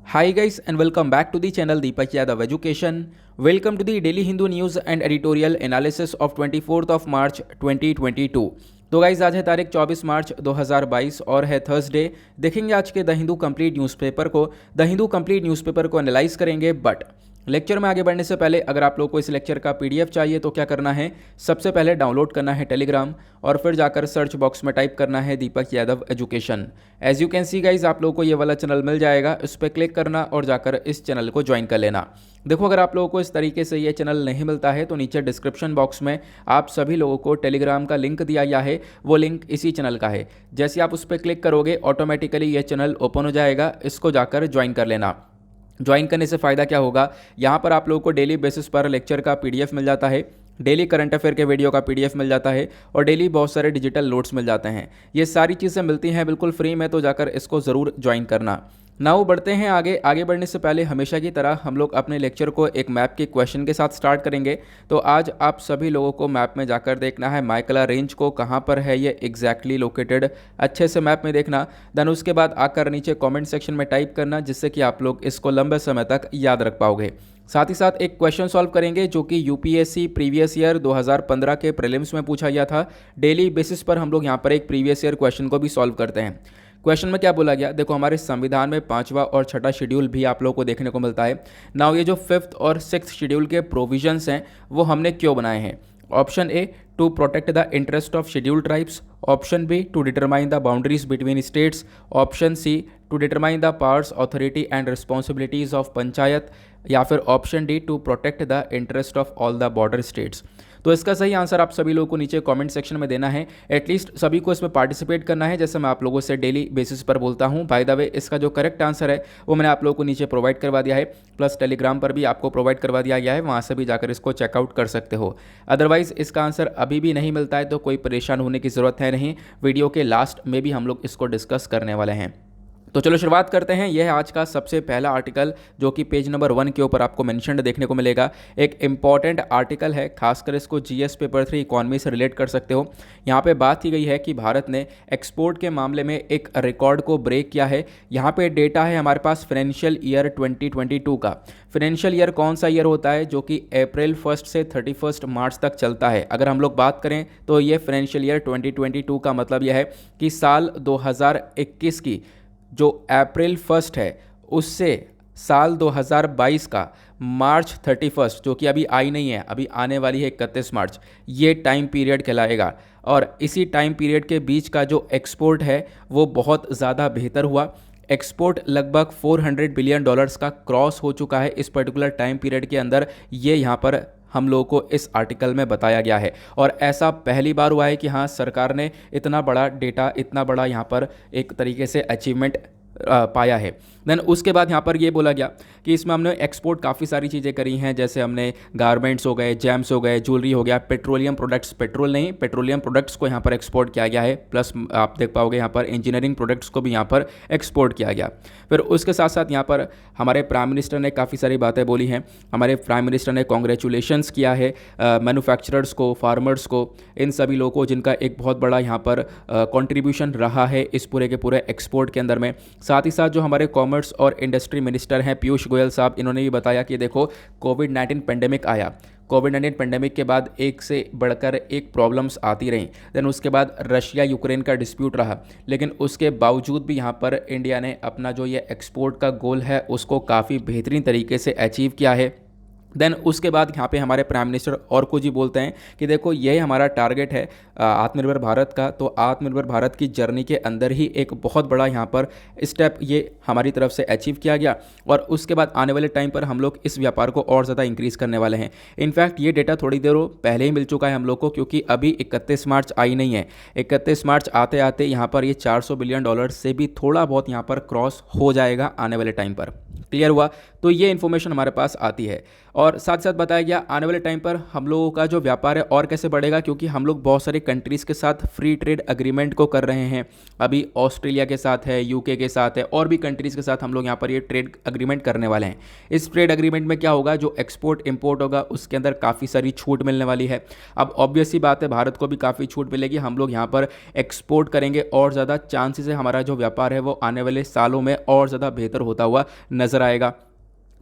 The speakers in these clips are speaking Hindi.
Hi guys and welcome back to the channel Deepak Yadav Education. Welcome to the Daily Hindu News and Editorial Analysis of 24th of March 2022. तो गाइज आज है तारीख 24 मार्च 2022 और है थर्सडे। देखेंगे आज के द हिंदू कंप्लीट न्यूज़पेपर को। द हिंदू कंप्लीट न्यूज़पेपर को एनालाइज करेंगे, बट लेक्चर में आगे बढ़ने से पहले अगर आप लोगों को इस लेक्चर का पीडीएफ चाहिए तो क्या करना है, सबसे पहले डाउनलोड करना है टेलीग्राम और फिर जाकर सर्च बॉक्स में टाइप करना है Deepak Yadav education. As you can see guys आप लोगों को ये वाला चैनल मिल जाएगा, इस पर क्लिक करना और जाकर इस चैनल को ज्वाइन कर लेना। देखो, अगर आप लोगों को इस तरीके से ये चैनल नहीं मिलता है तो नीचे डिस्क्रिप्शन बॉक्स में आप सभी लोगों को टेलीग्राम का लिंक दिया गया है, वो लिंक इसी चैनल का है। जैसे आप उस पर क्लिक करोगे ऑटोमेटिकली ये चैनल ओपन हो जाएगा, इसको जाकर ज्वाइन कर लेना। ज्वाइन करने से फ़ायदा क्या होगा, यहाँ पर आप लोगों को डेली बेसिस पर लेक्चर का पीडीएफ मिल जाता है, डेली करंट अफेयर के वीडियो का पीडीएफ मिल जाता है और डेली बहुत सारे डिजिटल नोट्स मिल जाते हैं। ये सारी चीज़ें मिलती हैं बिल्कुल फ्री में, तो जाकर इसको ज़रूर ज्वाइन करना। नाउ बढ़ते हैं आगे बढ़ने से पहले हमेशा की तरह हम लोग अपने लेक्चर को एक मैप के क्वेश्चन के साथ स्टार्ट करेंगे। तो आज आप सभी लोगों को मैप में जाकर देखना है माइकला रेंज को कहाँ पर है ये एग्जैक्टली लोकेटेड, अच्छे से मैप में देखना। देन उसके बाद आकर नीचे कमेंट सेक्शन में टाइप करना, जिससे कि आप लोग इसको लंबे समय तक याद रख पाओगे। साथ ही साथ एक क्वेश्चन सॉल्व करेंगे जो कि यूपीएससी प्रीवियस ईयर 2015 के प्रीलिम्स में पूछा गया था। डेली बेसिस पर हम लोग यहाँ पर एक प्रीवियस ईयर क्वेश्चन को भी सॉल्व करते हैं। क्वेश्चन में क्या बोला गया, देखो हमारे संविधान में 5वां और 6वां शेड्यूल भी आप लोगों को देखने को मिलता है। नाउ ये जो 5th और 6th शेड्यूल के प्रोविजंस हैं वो हमने क्यों बनाए हैं। Option A, to protect the interest of scheduled tribes. Option B, to determine the boundaries between states. Option C, to determine the powers, authority and responsibilities of panchayat. या फिर option D, to protect the interest of all the border states. तो इसका सही आंसर आप सभी लोगों को नीचे कमेंट सेक्शन में देना है। एटलीस्ट सभी को इसमें पार्टिसिपेट करना है, जैसे मैं आप लोगों से डेली बेसिस पर बोलता हूं। बाय द वे, इसका जो करेक्ट आंसर है वो मैंने आप लोगों को नीचे प्रोवाइड करवा दिया है, प्लस टेलीग्राम पर भी आपको प्रोवाइड करवा दिया गया है, वहां से भी जाकर इसको चेकआउट कर सकते हो। अदरवाइज इसका आंसर अभी भी नहीं मिलता है तो कोई परेशान होने की ज़रूरत है नहीं, वीडियो के लास्ट में भी हम लोग इसको डिस्कस करने वाले हैं। तो चलो शुरुआत करते हैं। यह है आज का सबसे पहला आर्टिकल जो कि पेज नंबर 1 के ऊपर आपको मेंशन्ड देखने को मिलेगा। एक इंपॉर्टेंट आर्टिकल है, खासकर इसको जीएस पेपर 3 इकोनॉमी से रिलेट कर सकते हो। यहाँ पे बात की गई है कि भारत ने एक्सपोर्ट के मामले में एक रिकॉर्ड को ब्रेक किया है। यहाँ पे डेटा है हमारे पास फाइनेंशियल ईयर 2022 का। फाइनेंशियल ईयर कौन सा ईयर होता है, जो कि अप्रैल 1 से 31 मार्च तक चलता है। अगर हम लोग बात करें तो ये फाइनेंशियल ईयर 2022 का मतलब यह है कि साल 2021 की जो अप्रैल 1 है उससे साल 2022 का मार्च 31, जो कि अभी आई नहीं है, अभी आने वाली है 31 मार्च, ये टाइम पीरियड कहलाएगा। और इसी टाइम पीरियड के बीच का जो एक्सपोर्ट है वो बहुत ज़्यादा बेहतर हुआ। एक्सपोर्ट लगभग $400 बिलियन का क्रॉस हो चुका है इस पर्टिकुलर टाइम पीरियड के अंदर। ये यहाँ पर हम लोगों को इस आर्टिकल में बताया गया है और ऐसा पहली बार हुआ है कि हाँ, सरकार ने इतना बड़ा डेटा, इतना बड़ा यहाँ पर एक तरीके से अचीवमेंट पाया है। देन उसके बाद यहाँ पर ये बोला गया कि इसमें हमने एक्सपोर्ट काफ़ी सारी चीज़ें करी हैं, जैसे हमने गारमेंट्स हो गए, जेम्स हो गए, ज्वेलरी हो गया, पेट्रोलियम प्रोडक्ट्स, पेट्रोल नहीं पेट्रोलियम प्रोडक्ट्स को यहाँ पर एक्सपोर्ट किया गया है। प्लस आप देख पाओगे यहाँ पर इंजीनियरिंग प्रोडक्ट्स को भी यहाँ पर एक्सपोर्ट किया गया। फिर उसके साथ साथ यहाँ पर हमारे प्राइम मिनिस्टर ने काफ़ी सारी बातें बोली हैं। हमारे प्राइम मिनिस्टर ने कॉन्ग्रेचुलेशंस किया है मैन्युफैक्चरर्स को, फार्मर्स को, इन सभी लोगों को जिनका एक बहुत बड़ा यहाँ पर कॉन्ट्रीब्यूशन रहा है इस पूरे के पूरे एक्सपोर्ट के अंदर में। साथ ही साथ जो हमारे कॉमर्स और इंडस्ट्री मिनिस्टर हैं पीयूष गोयल साहब, इन्होंने भी बताया कि देखो कोविड-19 पेंडेमिक आया, कोविड-19 पेंडेमिक के बाद एक से बढ़कर एक प्रॉब्लम्स आती रहीं। देन उसके बाद रशिया यूक्रेन का डिस्प्यूट रहा, लेकिन उसके बावजूद भी यहाँ पर इंडिया ने अपना जो ये एक्सपोर्ट का गोल है उसको काफ़ी बेहतरीन तरीके से अचीव किया है। देन उसके बाद यहाँ पे हमारे प्राइम मिनिस्टर और कुछ ही बोलते हैं कि देखो यही हमारा टारगेट है आत्मनिर्भर भारत का। तो आत्मनिर्भर भारत की जर्नी के अंदर ही एक बहुत बड़ा यहाँ पर स्टेप ये हमारी तरफ से अचीव किया गया और उसके बाद आने वाले टाइम पर हम लोग इस व्यापार को और ज़्यादा इंक्रीज़ करने वाले हैं। इनफैक्ट ये डेटा थोड़ी देर पहले ही मिल चुका है हम लोग को, क्योंकि अभी 31 मार्च आई नहीं है। 31 मार्च आते आते यहाँ पर ये $400 बिलियन से भी थोड़ा बहुत यहाँ पर क्रॉस हो जाएगा आने वाले टाइम पर। क्लियर हुआ। तो ये इन्फॉर्मेशन हमारे पास आती है। और साथ साथ बताया गया आने वाले टाइम पर हम लोगों का जो व्यापार है और कैसे बढ़ेगा, क्योंकि हम लोग बहुत सारे कंट्रीज़ के साथ फ्री ट्रेड अग्रीमेंट को कर रहे हैं। अभी ऑस्ट्रेलिया के साथ है, यूके के साथ है, और भी कंट्रीज़ के साथ हम लोग यहाँ पर ये ट्रेड अग्रीमेंट करने वाले हैं। इस ट्रेड अग्रीमेंट में क्या होगा, जो एक्सपोर्ट इंपोर्ट होगा उसके अंदर काफ़ी सारी छूट मिलने वाली है। अब ऑब्वियस सी बात है, भारत को भी काफ़ी छूट मिलेगी। हम लोग यहाँ पर एक्सपोर्ट करेंगे और ज़्यादा चांसेस है हमारा जो व्यापार है वो आने वाले सालों में और ज़्यादा बेहतर होता हुआ नज़र आएगा।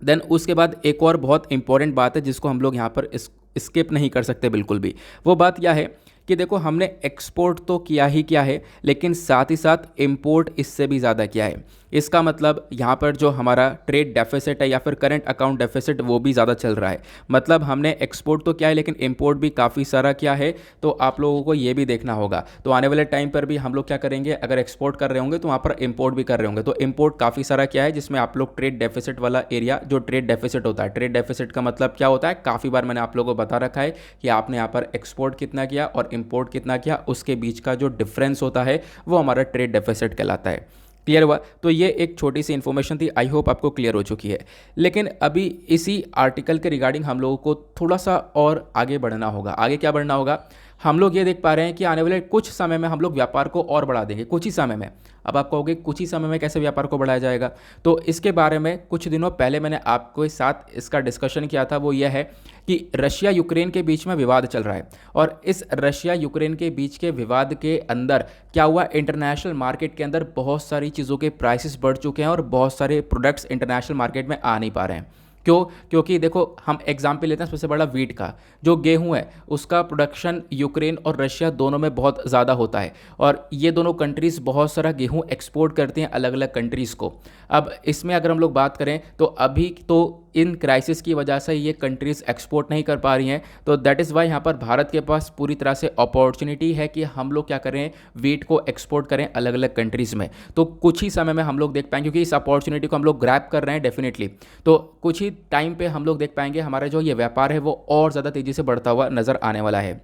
देन उसके बाद एक और बहुत इंपॉर्टेंट बात है जिसको हम लोग यहाँ पर स्किप नहीं कर सकते बिल्कुल भी। वो बात यह है कि देखो, हमने एक्सपोर्ट तो किया ही किया है, लेकिन साथ ही साथ इंपोर्ट इससे भी ज़्यादा किया है। इसका मतलब यहाँ पर जो हमारा ट्रेड डेफिसिट है या फिर करंट अकाउंट डेफिसिट वो भी ज़्यादा चल रहा है। मतलब हमने एक्सपोर्ट तो किया है लेकिन इंपोर्ट भी काफ़ी सारा किया है, तो आप लोगों को ये भी देखना होगा। तो आने वाले टाइम पर भी हम लोग क्या करेंगे, अगर एक्सपोर्ट कर रहे होंगे तो वहाँ पर इंपोर्ट भी कर रहे होंगे। तो इंपोर्ट काफ़ी सारा किया है, जिसमें आप लोग ट्रेड डेफिसिट वाला एरिया, जो ट्रेड डेफिसिट होता है, ट्रेड डेफिसिट का मतलब क्या होता है, काफ़ी बार मैंने आप लोगों को बता रखा है कि आपने यहाँ पर एक्सपोर्ट कितना किया और इंपोर्ट कितना किया, उसके बीच का जो डिफरेंस होता है वो हमारा ट्रेड डेफिसिट कहलाता है। क्लियर हुआ? तो ये एक छोटी सी इन्फॉर्मेशन थी, आई होप आपको क्लियर हो चुकी है। लेकिन अभी इसी आर्टिकल के रिगार्डिंग हम लोगों को थोड़ा सा और आगे बढ़ना होगा। आगे क्या बढ़ना होगा, हम लोग ये देख पा रहे हैं कि आने वाले कुछ समय में हम लोग व्यापार को और बढ़ा देंगे, कुछ ही समय में। अब आप कहोगे कुछ ही समय में कैसे व्यापार को बढ़ाया जाएगा, तो इसके बारे में कुछ दिनों पहले मैंने आपके साथ इसका डिस्कशन किया था। वो यह है कि रशिया यूक्रेन के बीच में विवाद चल रहा है, और इस रशिया यूक्रेन के बीच के विवाद के अंदर क्या हुआ, इंटरनेशनल मार्केट के अंदर बहुत सारी चीज़ों के प्राइसेस बढ़ चुके हैं और बहुत सारे प्रोडक्ट्स इंटरनेशनल मार्केट में आ नहीं पा रहे हैं। क्यों? क्योंकि देखो, हम एग्जाम्पल लेते हैं सबसे बड़ा वीट का। जो गेहूं है उसका प्रोडक्शन यूक्रेन और रशिया दोनों में बहुत ज़्यादा होता है, और ये दोनों कंट्रीज़ बहुत सारा गेहूं एक्सपोर्ट करती हैं अलग अलग कंट्रीज़ को। अब इसमें अगर हम लोग बात करें तो अभी तो इन क्राइसिस की वजह से ये कंट्रीज़ एक्सपोर्ट नहीं कर पा रही हैं, तो दैट इज़ वाई यहाँ पर भारत के पास पूरी तरह से अपॉर्चुनिटी है कि हम लोग क्या करें, वीट को एक्सपोर्ट करें अलग अलग कंट्रीज़ में। तो कुछ ही समय में हम लोग देख पाएंगे, क्योंकि इस अपॉर्चुनिटी को हम लोग ग्रैब कर रहे हैं डेफिनेटली। तो कुछ ही टाइम पे हम लोग देख पाएंगे हमारा जो ये व्यापार है वो और ज़्यादा तेज़ी से बढ़ता हुआ नज़र आने वाला है।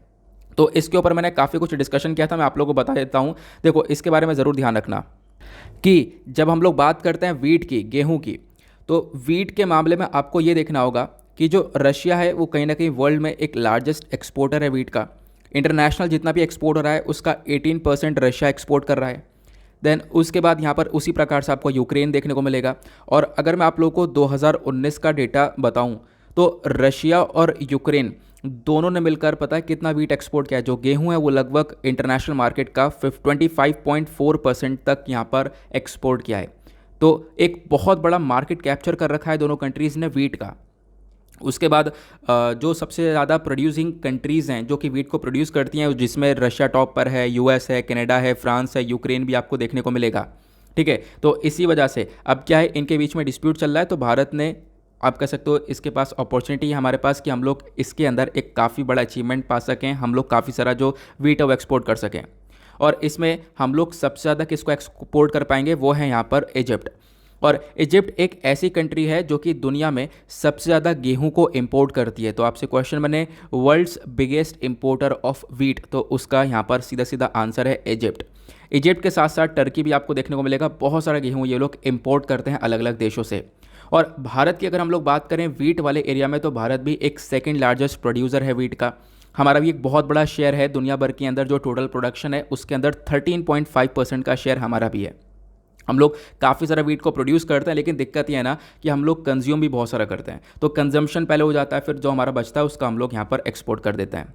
तो इसके ऊपर मैंने काफ़ी कुछ डिस्कशन किया था, मैं आप लोगों को बता देता हूँ। देखो, इसके बारे में ज़रूर ध्यान रखना कि जब हम लोग बात करते हैं वीट की, गेहूं की, तो वीट के मामले में आपको ये देखना होगा कि जो रशिया है वो कहीं ना कहीं वर्ल्ड में एक लार्जेस्ट एक्सपोर्टर है वीट का। इंटरनेशनल जितना भी एक्सपोर्ट हो रहा है उसका 18% रशिया एक्सपोर्ट कर रहा है। देन उसके बाद यहाँ पर उसी प्रकार से आपको यूक्रेन देखने को मिलेगा। और अगर मैं आप लोगों को 2019 का डेटा बताऊँ तो रशिया और यूक्रेन दोनों ने मिलकर पता है कितना वीट एक्सपोर्ट किया है। जो गेहूं है वो लगभग इंटरनेशनल मार्केट का 25.4% तक यहाँ पर एक्सपोर्ट किया है। तो एक बहुत बड़ा मार्केट कैप्चर कर रखा है दोनों कंट्रीज़ ने वीट का। उसके बाद जो सबसे ज़्यादा प्रोड्यूसिंग कंट्रीज़ हैं जो कि वीट को प्रोड्यूस करती हैं, जिसमें रशिया टॉप पर है, यूएस है, कनाडा है, फ्रांस है, यूक्रेन भी आपको देखने को मिलेगा। ठीक है, तो इसी वजह से अब क्या है, इनके बीच में डिस्प्यूट चल रहा है। तो भारत ने, आप कह सकते हो, इसके पास अपॉर्चुनिटी है हमारे पास कि हम लोग इसके अंदर एक काफ़ी बड़ा अचीवमेंट पा सकें, हम लोग काफ़ी सारा जो वीट है वो एक्सपोर्ट कर सकें। और इसमें हम लोग सबसे ज़्यादा किसको एक्सपोर्ट कर पाएंगे, वो है यहाँ पर इजिप्ट। और इजिप्ट एक ऐसी कंट्री है जो कि दुनिया में सबसे ज़्यादा गेहूं को इंपोर्ट करती है। तो आपसे क्वेश्चन बने world's biggest importer of wheat, तो उसका यहाँ पर सीधा सीधा आंसर है इजिप्ट। इजिप्ट के साथ साथ टर्की भी आपको देखने को मिलेगा। बहुत सारा गेहूं ये लोग इंपोर्ट करते हैं अलग अलग देशों से। और भारत की अगर हम लोग बात करें वीट वाले एरिया में, तो भारत भी एक सेकंड लार्जेस्ट प्रोड्यूसर है वीट का। हमारा भी एक बहुत बड़ा शेयर है दुनिया भर के अंदर। जो टोटल प्रोडक्शन है उसके अंदर 13.5% का शेयर हमारा भी है। हम लोग काफ़ी सारा वीट को प्रोड्यूस करते हैं, लेकिन दिक्कत ये है ना कि हम लोग कंज्यूम भी बहुत सारा करते हैं। तो कंजम्पशन पहले हो जाता है, फिर जो हमारा बचता है उसका हम लोग यहाँ पर एक्सपोर्ट कर देते हैं।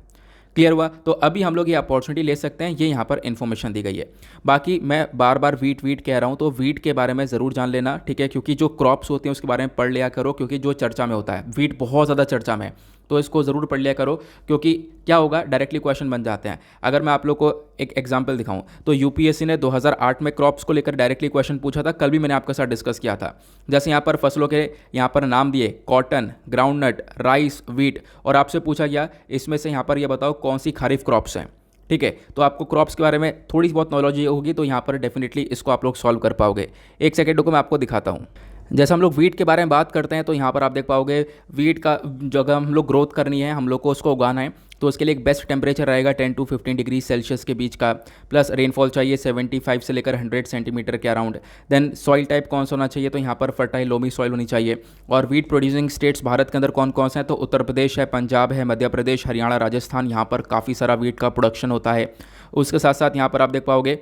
क्लियर हुआ? तो अभी हम लोग ये अपॉर्चुनिटी ले सकते हैं, ये यहाँ पर इन्फॉर्मेशन दी गई है। बाकी मैं बार बार वीट कह रहा हूँ, तो वीट के बारे में ज़रूर जान लेना, ठीक है? क्योंकि जो क्रॉप्स होती हैं उसके बारे में पढ़ लिया करो, क्योंकि जो चर्चा में होता है वीट बहुत ज़्यादा चर्चा में है, तो इसको ज़रूर पढ़ लिया करो। क्योंकि क्या होगा, डायरेक्टली क्वेश्चन बन जाते हैं। अगर मैं आप लोग को एक एग्जांपल दिखाऊं तो यूपीएससी ने 2008 में क्रॉप्स को लेकर डायरेक्टली क्वेश्चन पूछा था, कल भी मैंने आपके साथ डिस्कस किया था। जैसे यहाँ पर फसलों के यहाँ पर नाम दिए, कॉटन, ग्राउंडनट, राइस, वीट, और आपसे पूछा गया इसमें से यहाँ पर ये बताओ कौन सी खरीफ क्रॉप्स हैं। ठीक है, तो आपको क्रॉप्स के बारे में थोड़ी बहुत नॉलेज होगी, तो यहाँ पर डेफिनेटली इसको आप लोग सॉल्व कर पाओगे। एक सेकेंड को मैं आपको दिखाता हूँ। जैसे हम लोग वीट के बारे में बात करते हैं तो यहाँ पर आप देख पाओगे वीट का जो अगर हम लोग ग्रोथ करनी है, हम लोग को उसको उगाना है, तो उसके लिए एक बेस्ट टेम्परेचर रहेगा 10 to 15 डिग्री सेल्सियस के बीच का, प्लस रेनफॉल चाहिए 75 से लेकर 100 सेंटीमीटर के अराउंड। देन सॉइल टाइप कौन सा होना चाहिए, तो यहाँ पर फर्टाइल लोमी सॉइल होनी चाहिए। और वीट प्रोड्यूसिंग स्टेट्स भारत के अंदर कौन कौन से हैं, तो उत्तर प्रदेश है, पंजाब है, मध्य प्रदेश, हरियाणा, राजस्थान, यहाँ पर काफ़ी सारा वीट का प्रोडक्शन होता है। उसके साथ साथ यहाँ पर आप देख पाओगे,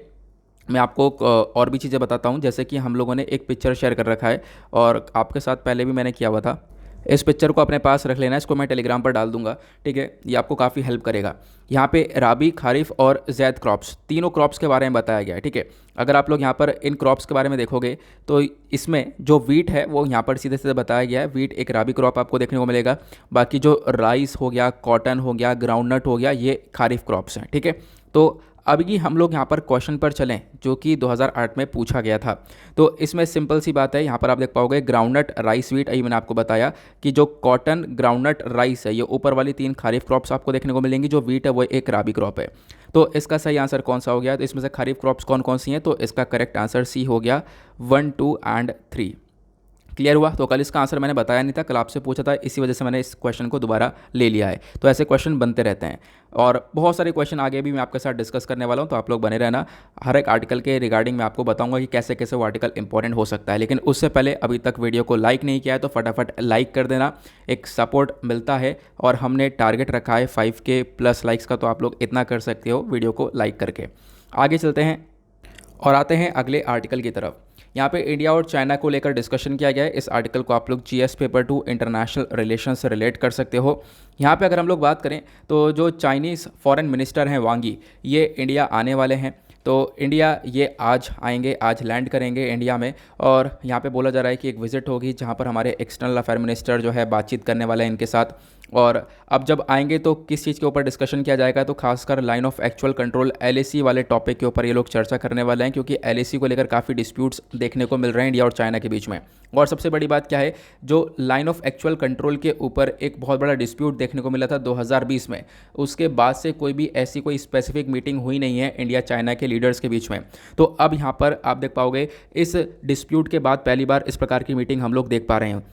मैं आपको और भी चीज़ें बताता हूँ, जैसे कि हम लोगों ने एक पिक्चर शेयर कर रखा है और आपके साथ पहले भी मैंने किया हुआ था। इस पिक्चर को अपने पास रख लेना, इसको मैं टेलीग्राम पर डाल दूंगा, ठीक है। ये आपको काफ़ी हेल्प करेगा। यहाँ पे राबी, खारिफ और जैद क्रॉप्स, तीनों क्रॉप्स के बारे में बताया गया है, ठीक है। अगर आप लोग यहाँ पर इन क्रॉप्स के बारे में देखोगे तो इसमें जो वीट है वो यहाँ पर सीधे सीधे बताया गया है। वीट एक राबी क्रॉप आपको देखने को मिलेगा। बाकी जो राइस हो गया, कॉटन हो गया, ग्राउंडनट हो गया, ये खारिफ क्रॉप्स हैं, ठीक है। तो अभी हम लोग यहाँ पर क्वेश्चन पर चलें जो कि 2008 में पूछा गया था। तो इसमें सिंपल सी बात है, यहाँ पर आप देख पाओगे ग्राउंडनट, राइस, वीट। अभी मैंने आपको बताया कि जो कॉटन, ग्राउंडनट, राइस है, ये ऊपर वाली तीन खारिफ क्रॉप्स आपको देखने को मिलेंगी। जो वीट है वो एक राबी क्रॉप है। तो इसका सही आंसर कौन सा हो गया, तो इसमें से खारिफ क्रॉप्स कौन कौन सी हैं, तो इसका करेक्ट आंसर सी हो गया 1, 2 एंड 3। क्लियर हुआ। तो कल इसका आंसर मैंने बताया नहीं था, कल आपसे पूछा था, इसी वजह से मैंने इस क्वेश्चन को दोबारा ले लिया है। तो ऐसे क्वेश्चन बनते रहते हैं और बहुत सारे क्वेश्चन आगे भी मैं आपके साथ डिस्कस करने वाला हूं, तो आप लोग बने रहना। हर एक आर्टिकल के रिगार्डिंग मैं आपको बताऊंगा कि कैसे कैसे वो आर्टिकल इंपॉर्टेंट हो सकता है। लेकिन उससे पहले अभी तक वीडियो को लाइक नहीं किया है तो फटाफट लाइक कर देना, एक सपोर्ट मिलता है। और हमने टारगेट रखा है 5K प्लस लाइक्स का, तो आप लोग इतना कर सकते हो वीडियो को लाइक करके। आगे चलते हैं और आते हैं अगले आर्टिकल की तरफ। यहाँ पे इंडिया और चाइना को लेकर डिस्कशन किया गया है। इस आर्टिकल को आप लोग GS पेपर 2 इंटरनेशनल रिलेशन से रिलेट कर सकते हो। यहाँ पे अगर हम लोग बात करें तो जो चाइनीज़ फॉरेन मिनिस्टर हैं वांग यी, ये इंडिया आने वाले हैं। तो इंडिया ये आज आएंगे, आज लैंड करेंगे इंडिया में। और यहाँ पे बोला जा रहा है कि एक विज़िट होगी जहाँ पर हमारे एक्सटर्नल अफेयर मिनिस्टर जो है बातचीत करने वाले हैं इनके साथ। और अब जब आएंगे तो किस चीज़ के ऊपर डिस्कशन किया जाएगा, तो खासकर line of actual control LAC वाले टॉपिक के ऊपर ये लोग चर्चा करने वाले हैं, क्योंकि LAC को लेकर काफ़ी डिस्प्यूट्स देखने को मिल रहे हैं इंडिया और चाइना के बीच में। और सबसे बड़ी बात क्या है, जो लाइन ऑफ एक्चुअल कंट्रोल के ऊपर एक बहुत बड़ा डिस्प्यूट देखने को मिला था 2020 में, उसके बाद से कोई भी ऐसी कोई स्पेसिफिक मीटिंग हुई नहीं है इंडिया चाइना के लीडर्स के बीच में। तो अब यहाँ पर आप देख पाओगे इस डिस्प्यूट के बाद पहली बार इस प्रकार की मीटिंग हम लोग देख पा रहे हैं।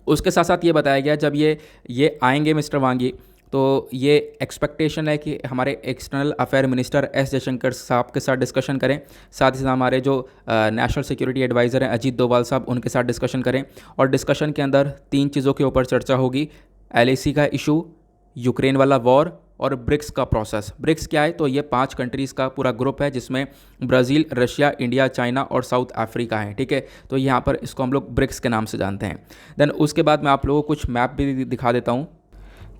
उसके साथ साथ ये बताया गया जब ये आएंगे मिस्टर वांग यी, तो ये एक्सपेक्टेशन है कि हमारे external affair minister S Jaishankar साहब के साथ डिस्कशन करें। साथ ही साथ हमारे जो नेशनल सिक्योरिटी एडवाइज़र हैं अजीत डोभाल साहब, उनके साथ डिस्कशन करें। और डिस्कशन के अंदर 3 चीज़ों के ऊपर चर्चा होगी: LAC का इशू, यूक्रेन वाला वॉर और ब्रिक्स का प्रोसेस। ब्रिक्स क्या है, तो ये 5 कंट्रीज़ का पूरा ग्रुप है जिसमें ब्राज़ील, रशिया, इंडिया, चाइना और साउथ अफ्रीका है, ठीक है। तो यहाँ पर इसको हम लोग ब्रिक्स के नाम से जानते हैं। देन उसके बाद मैं आप लोगों को कुछ मैप भी दिखा देता हूँ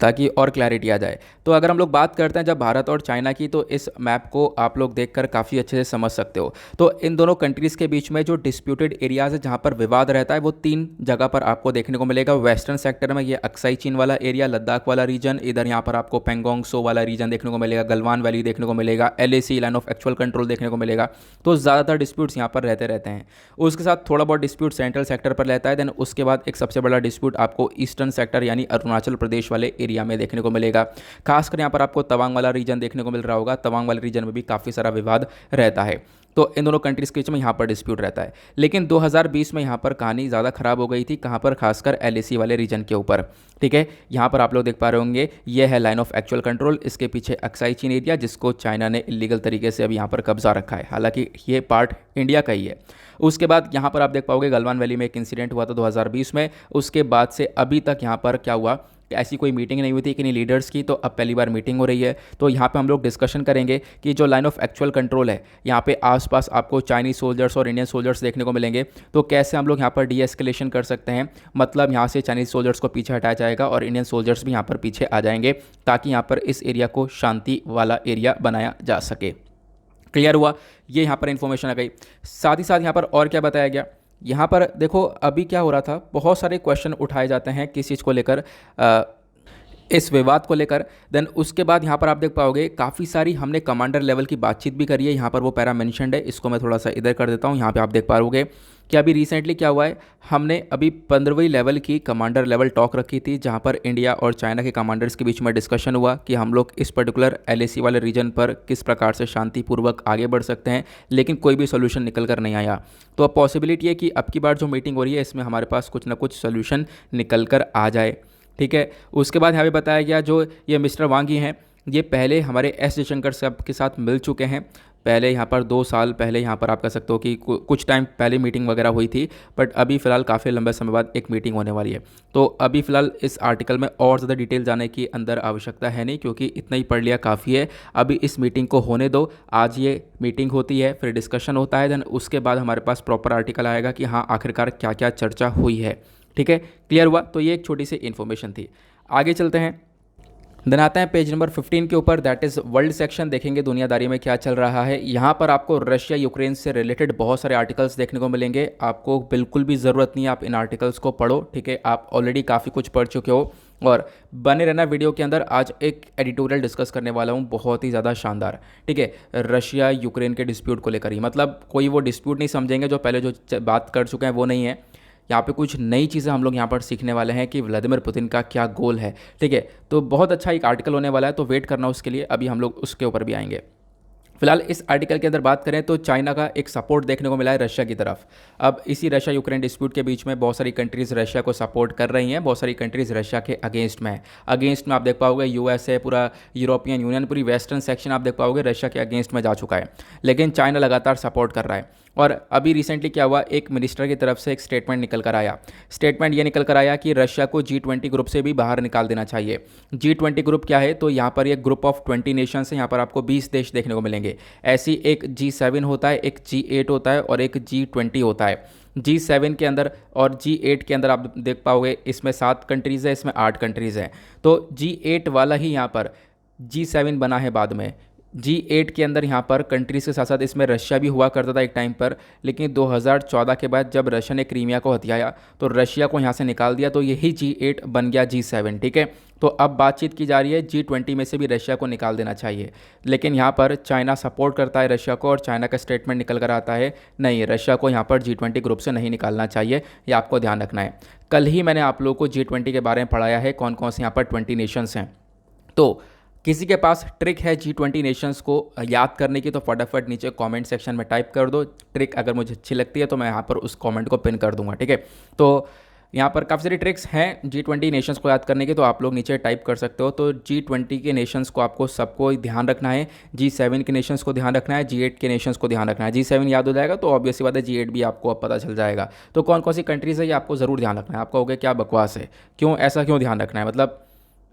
ताकि और क्लैरिटी आ जाए। तो अगर हम लोग बात करते हैं जब भारत और चाइना की, तो इस मैप को आप लोग देखकर काफ़ी अच्छे से समझ सकते हो। तो इन दोनों कंट्रीज़ के बीच में जो डिस्प्यूटेड एरियाज़ है, जहाँ पर विवाद रहता है, वो 3 जगह पर आपको देखने को मिलेगा। वेस्टर्न सेक्टर में ये अक्साई चीन वाला एरिया, लद्दाख वाला रीजन, इधर यहाँ पर आपको पेंगोंग सो वाला रीजन देखने को मिलेगा, गलवान वैली देखने को मिलेगा, LAC line of actual control देखने को मिलेगा। तो ज़्यादातर डिस्प्यूट्स यहाँ पर रहते हैं। उसके साथ थोड़ा बहुत डिस्प्यूट सेंट्रल सेक्टर पर रहता है। देन उसके बाद एक सबसे बड़ा डिस्प्यूट आपको ईस्टर्न सेक्टर यानी अरुणाचल प्रदेश वाले एरिया में देखने को मिलेगा। खासकर यहाँ पर आपको तवांग वाला रीजन देखने को मिल रहा होगा। तवांग वाले रीजन में भी काफ़ी सारा विवाद रहता है। तो इन दोनों कंट्रीज़ के बीच में यहाँ पर डिस्प्यूट रहता है। लेकिन 2020 में यहाँ पर कहानी ज़्यादा खराब हो गई थी। कहाँ पर, खासकर LAC वाले रीजन के ऊपर, ठीक है। यहाँ पर आप लोग देख पा रहे होंगे, ये है लाइन ऑफ एक्चुअल कंट्रोल। इसके पीछे अक्साई चीन एरिया, जिसको चाइना ने इलीगल तरीके से अब यहाँ पर कब्जा रखा है, हालांकि ये पार्ट इंडिया का ही है। उसके बाद यहाँ पर आप देख पाओगे गलवान वैली में एक इंसिडेंट हुआ था 2020 में। उसके बाद से अभी तक यहाँ पर क्या हुआ, ऐसी कोई मीटिंग नहीं हुई थी किन्हीं लीडर्स की, तो अब पहली बार मीटिंग हो रही है। तो यहाँ पे हम लोग डिस्कशन करेंगे कि जो लाइन ऑफ एक्चुअल कंट्रोल है, यहाँ पे आसपास आपको चाइनीज़ सोल्जर्स और इंडियन सोल्जर्स देखने को मिलेंगे। तो कैसे हम लोग यहाँ पर डीएस्केलेशन कर सकते हैं, मतलब यहाँ से चाइनीज़ सोल्जर्स को पीछे हटाया जाएगा और इंडियन सोल्जर्स भी यहाँ पर पीछे आ जाएंगे, ताकि यहाँ पर इस एरिया को शांति वाला एरिया बनाया जा सके। क्लियर हुआ, ये यहाँ पर इन्फॉर्मेशन आ गई। साथ ही साथ यहाँ पर और क्या बताया गया, यहाँ पर देखो अभी क्या हो रहा था, बहुत सारे क्वेश्चन उठाए जाते हैं किस चीज़ को लेकर, इस विवाद को लेकर। देन उसके बाद यहाँ पर आप देख पाओगे काफ़ी सारी हमने कमांडर लेवल की बातचीत भी करी है। यहाँ पर वो पैरा मेंशन्ड है, इसको मैं थोड़ा सा इधर कर देता हूँ। यहाँ पे आप देख पाओगे कि अभी रिसेंटली क्या हुआ है, हमने अभी 15वीं लेवल की कमांडर लेवल टॉक रखी थी, जहां पर इंडिया और चाइना के कमांडर्स के बीच में डिस्कशन हुआ कि हम लोग इस पर्टिकुलर LAC वाले रीजन पर किस प्रकार से शांतिपूर्वक आगे बढ़ सकते हैं, लेकिन कोई भी सोल्यूशन निकल कर नहीं आया। तो अब पॉसिबिलिटी है कि अब की बार जो मीटिंग हो रही है इसमें हमारे पास कुछ ना कुछ सोल्यूशन निकल कर आ जाए। ठीक है, उसके बाद यहाँ पे बताया गया जो ये मिस्टर वांगी हैं, ये पहले हमारे एस जयशंकर साहब के साथ मिल चुके हैं। पहले यहाँ पर 2 साल पहले यहाँ पर आप कह सकते हो कि कुछ टाइम पहले मीटिंग वगैरह हुई थी, बट अभी फ़िलहाल काफ़ी लंबे समय बाद एक मीटिंग होने वाली है। तो अभी फ़िलहाल इस आर्टिकल में और ज़्यादा डिटेल जाने की अंदर आवश्यकता है नहीं, क्योंकि इतना ही पढ़ लिया काफ़ी है। अभी इस मीटिंग को होने दो, आज ये मीटिंग होती है, फिर डिस्कशन होता है, देन उसके बाद हमारे पास प्रॉपर आर्टिकल आएगा कि हाँ आखिरकार क्या क्या चर्चा हुई है। ठीक है, क्लियर हुआ? तो ये एक छोटी सी इन्फॉर्मेशन थी। आगे चलते हैं, देन आते हैं पेज नंबर 15 के ऊपर, दैट इज़ वर्ल्ड सेक्शन। देखेंगे दुनियादारी में क्या चल रहा है। यहाँ पर आपको रशिया यूक्रेन से रिलेटेड बहुत सारे आर्टिकल्स देखने को मिलेंगे। आपको बिल्कुल भी ज़रूरत नहीं है आप इन आर्टिकल्स को पढ़ो, ठीक है, आप ऑलरेडी काफ़ी कुछ पढ़ चुके हो। और बने रहना वीडियो के अंदर, आज एक एडिटोरियल डिस्कस करने वाला हूँ बहुत ही ज़्यादा शानदार। ठीक है, रशिया यूक्रेन के डिस्प्यूट को लेकर ही, मतलब कोई वो डिस्प्यूट नहीं समझेंगे जो पहले जो बात कर चुके हैं, वो नहीं है। यहाँ पे कुछ नई चीज़ें हम लोग यहाँ पर सीखने वाले हैं कि व्लादिमीर पुतिन का क्या गोल है। ठीक है, तो बहुत अच्छा एक आर्टिकल होने वाला है, तो वेट करना उसके लिए, अभी हम लोग उसके ऊपर भी आएंगे। फिलहाल इस आर्टिकल के अंदर बात करें तो चाइना का एक सपोर्ट देखने को मिला है रशिया की तरफ। अब इसी रशिया यूक्रेन डिस्प्यूट के बीच में बहुत सारी कंट्रीज़ रशिया को सपोर्ट कर रही हैं, बहुत सारी कंट्रीज़ रशिया के अगेंस्ट में है। अगेंस्ट में आप देख पाओगे USA, पूरा यूरोपियन यूनियन, पूरी वेस्टर्न सेक्शन आप देख पाओगे रशिया के अगेंस्ट में जा चुका है, लेकिन चाइना लगातार सपोर्ट कर रहा है। और अभी रिसेंटली क्या हुआ, एक मिनिस्टर की तरफ से एक स्टेटमेंट निकल कर आया। स्टेटमेंट ये निकल कर आया कि रशिया को G20 ग्रुप से भी बाहर निकाल देना चाहिए। G20 ग्रुप क्या है, तो यहाँ पर एक ग्रुप ऑफ 20 नेशंस है, यहाँ पर आपको 20 देश देखने को मिलेंगे। ऐसी एक G7 होता है, एक G8 होता है और एक G20 होता है। G7 के अंदर और G8 के अंदर आप देख पाओगे इसमें 7 कंट्रीज़ है, इसमें 8 कंट्रीज़ हैं। तो G8 वाला ही यहाँ पर G7 बना है बाद में। G8 के अंदर यहाँ पर कंट्रीज़ के साथ साथ इसमें रशिया भी हुआ करता था एक टाइम पर, लेकिन 2014 के बाद जब रशिया ने क्रीमिया को हथियाया तो रशिया को यहाँ से निकाल दिया, तो यही G8 बन गया G7। ठीक है, तो अब बातचीत की जा रही है G20 में से भी रशिया को निकाल देना चाहिए, लेकिन यहाँ पर चाइना सपोर्ट करता है रशिया को और चाइना का स्टेटमेंट निकल कर आता है नहीं, रशिया को यहाँ पर G20 ग्रुप से नहीं निकालना चाहिए, ये आपको ध्यान रखना है। कल ही मैंने आप लोगों को G20 के बारे में पढ़ाया है, कौन कौन से यहाँ पर 20 नेशंस हैं। तो किसी के पास ट्रिक है G20 नेशंस को याद करने की तो फटाफट नीचे कमेंट सेक्शन में टाइप कर दो। ट्रिक अगर मुझे अच्छी लगती है तो मैं यहाँ पर उस कमेंट को पिन कर दूंगा। ठीक है, तो यहाँ पर काफ़ी सारी ट्रिक्स हैं G20 नेशंस को याद करने की, तो आप लोग नीचे टाइप कर सकते हो। तो G20 के नेशंस को आपको सबको ध्यान रखना है, G7 के नेशंस को ध्यान रखना है, G8 के नेशंस को ध्यान रखना है। G7 याद हो जाएगा तो ऑब्वियसली बात है G8 भी आपको अब पता चल जाएगा। तो कौन कौन सी कंट्रीज़ है ये आपको ज़रूर ध्यान रखना है। आपका हो गया क्या बकवास है, क्यों ऐसा क्यों ध्यान रखना है, मतलब